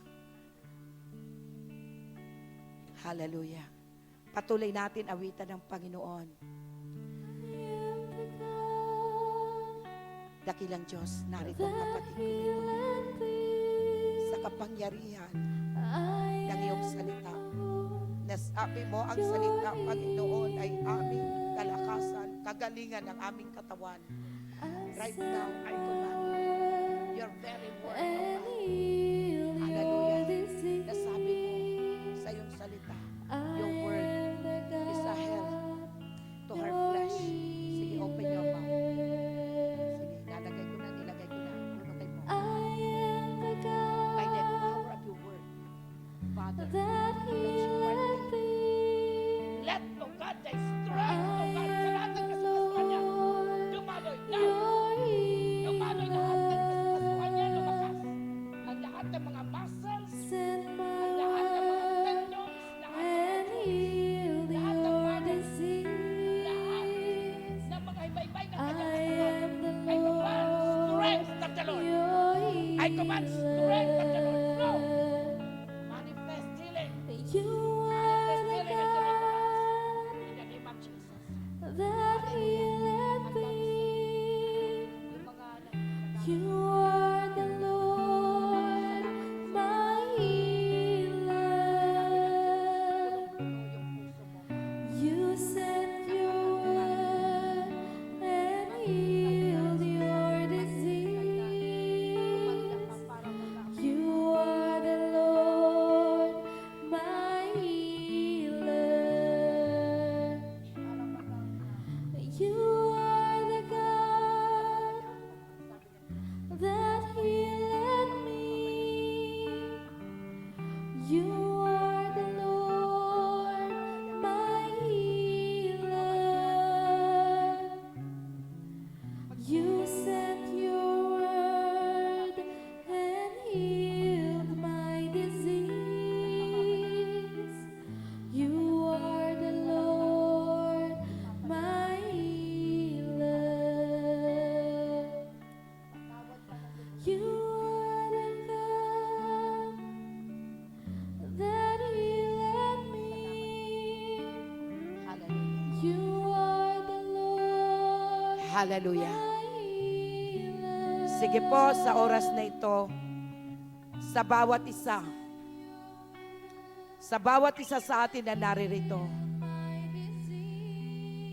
Hallelujah. Patuloy natin awitan ng Panginoon. Dakilang Diyos, narito ang kapatid ko ito. Sa kapangyarihan ng iyong salita. Nasabi mo ang salita, Panginoon, ay aming kalakasan, kagalingan ng aming katawan. Right now, I command your very word, O God. Hallelujah. Nasabi mo sa iyong salita, your word is a health to her flesh. Sige, open your mouth. Sige, nilagay ko na. Punutin mo. By the power of your word, Father, let your word be. Let, O God, thy strength, O God, sa lahat ng kasukasuan niya, dumaloy na. Dumaloy lahat ng kasukasuan niya, lumakas. Ang lahat ng mga muscles, ang lahat ng mga tendons, lahat ng bones, lahat ng marrows, lahat ng mga iba-ibay ng kanyang katawan. I command strength of the Lord. I command strength of the Lord. Flow. Manifest healing. You are the God In the name of Jesus. that healeth thee. Yung mga You are the Lord, my healer. yung puso mo. You sent your word and healed your disease. You are the Lord, my healer. You are the God that healeth me. You are the Lord, my healer. You sent your word and healed my disease. You are the Lord, my healer. You are the God that healeth me. Hallelujah. You are the Lord, Hallelujah. my healer. Sige po, sa oras na ito, sa bawat isa sa atin na naririto,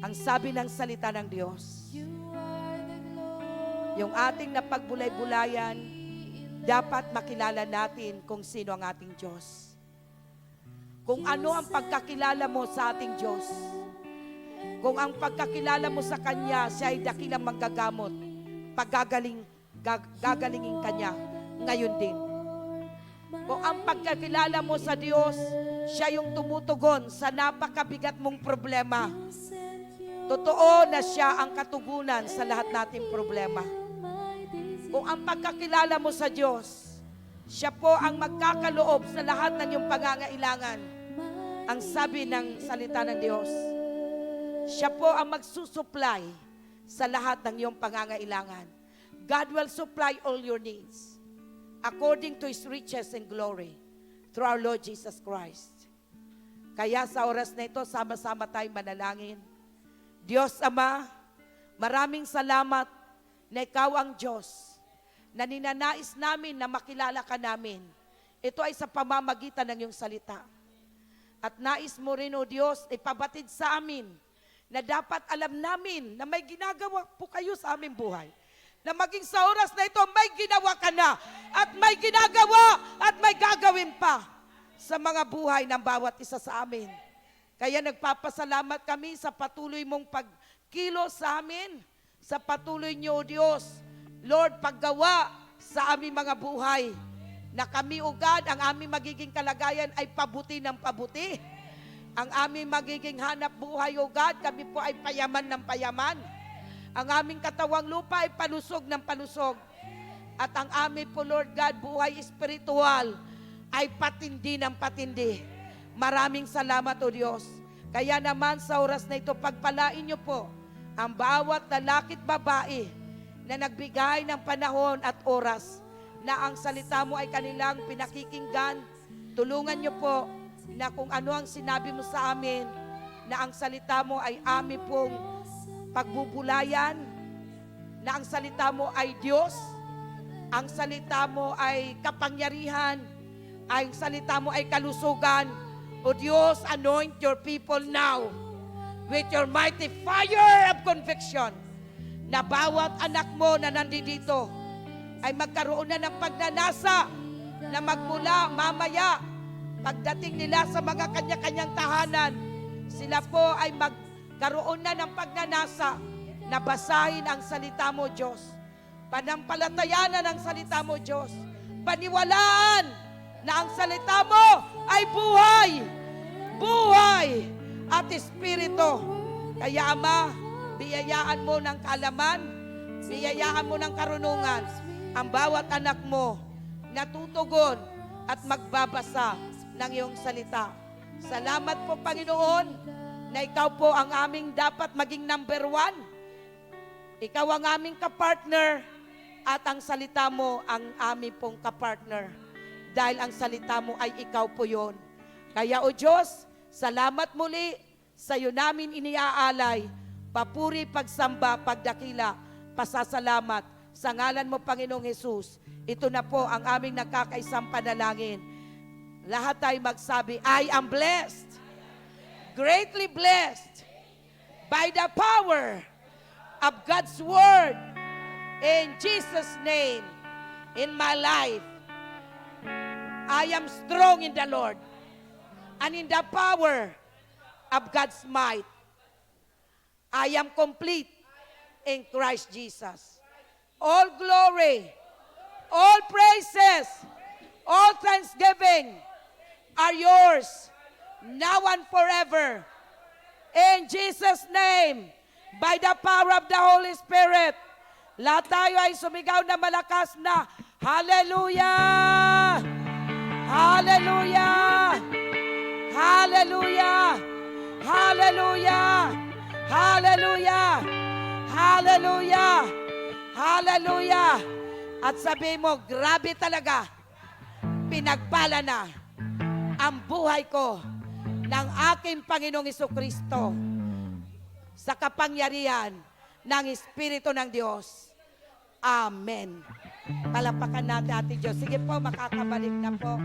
ang sabi ng salita ng Diyos, You are the Lord, yung ating napagbulay-bulayan, dapat makilala natin kung sino ang ating Diyos. kung ano ang pagkakilala mo sa ating Diyos. Kung ang pagkakilala mo sa Kanya, siya ay dakilang manggagamot, gagalingin Kanya ngayon din. Kung ang pagkakilala mo sa Diyos, siya yung tumutugon sa napakabigat mong problema. Totoo na siya ang katugunan sa lahat nating problema. Kung ang pagkakilala mo sa Diyos, siya po ang magkakaloob sa lahat ng iyong pangangailangan. Ang sabi ng salita ng Diyos, siya po ang magsusupply sa lahat ng iyong pangangailangan. God will supply all your needs according to His riches and glory through our Lord Jesus Christ. Kaya sa oras na ito, sama-sama tayong manalangin. Diyos Ama, maraming salamat na Ikaw ang Diyos na ninanais namin na makilala ka namin. Ito ay sa pamamagitan ng iyong salita. At nais mo rin, O Diyos, ipabatid sa amin na dapat alam namin na may ginagawa po kayo sa aming buhay. Na maging sa oras na ito, may ginawa ka na at may ginagawa at may gagawin pa sa mga buhay ng bawat isa sa amin. Kaya nagpapasalamat kami sa patuloy mong pagkilos sa amin, sa patuloy niyo, O Diyos, Lord, paggawa sa aming mga buhay, na kami, O God, ang aming magiging kalagayan ay pabuti ng pabuti. Ang aming magiging hanap buhay, O God, kami po ay payaman ng payaman. Ang aming katawang lupa ay palusog ng palusog. At ang aming po, Lord God, buhay espiritual ay patindi ng patindi. Maraming salamat, O Diyos. Kaya naman sa oras na ito, pagpalain niyo po ang bawat lalaki't babae na nagbigay ng panahon at oras na ang salita mo ay kanilang pinakikinggan. Tulungan niyo po na kung ano ang sinabi mo sa amin, na ang salita mo ay amin pong pagbubulayan, na ang salita mo ay Diyos, ang salita mo ay kapangyarihan, ang salita mo ay kalusugan. O Diyos, anoint your people now with your mighty fire of conviction, na bawat anak mo na nandito ay magkaroon na ng pagnanasa na magmula mamaya, pagdating nila sa mga kanya-kanyang tahanan, sila po ay magkaroon na ng pagnanasa na basahin ang salita mo, Diyos. Panampalatayanan ang salita mo, Diyos. Paniwalaan na ang salita mo ay buhay, buhay at espiritu. Kaya Ama, biyayaan mo ng kaalaman, biyayaan mo ng karunungan ang bawat anak mo na tutugon at magbabasa ng iyong salita. Salamat po, Panginoon, na ikaw po ang aming dapat maging number one. Ikaw ang aming kapartner at ang salita mo ang aming pong kapartner. Dahil ang salita mo ay ikaw po yun. Kaya, O Diyos, salamat muli sa iyo namin iniaalay, papuri, pagsamba, pagdakila, pasasalamat sa ngalan mo, Panginoong Hesus. Ito na po ang aming nagkakaisang panalangin. Lahat tayo magsabi, I am blessed, greatly blessed by the power of God's word. In Jesus' name, in my life, I am strong in the Lord and in the power of God's might. I am complete in Christ Jesus. All glory, all praises, all thanksgiving are yours now and forever. In Jesus' name, by the power of the Holy Spirit, lahat tayo ay sumigaw na malakas na Hallelujah! Hallelujah! Hallelujah! Hallelujah! Hallelujah! Hallelujah! Hallelujah! At sabi mo, grabe talaga, pinagpala na ang buhay ko ng aking Panginoong Jesucristo sa kapangyarihan ng Espiritu ng Diyos. Amen. Palapakan natin ating Diyos. Sige po, makakabalik na po.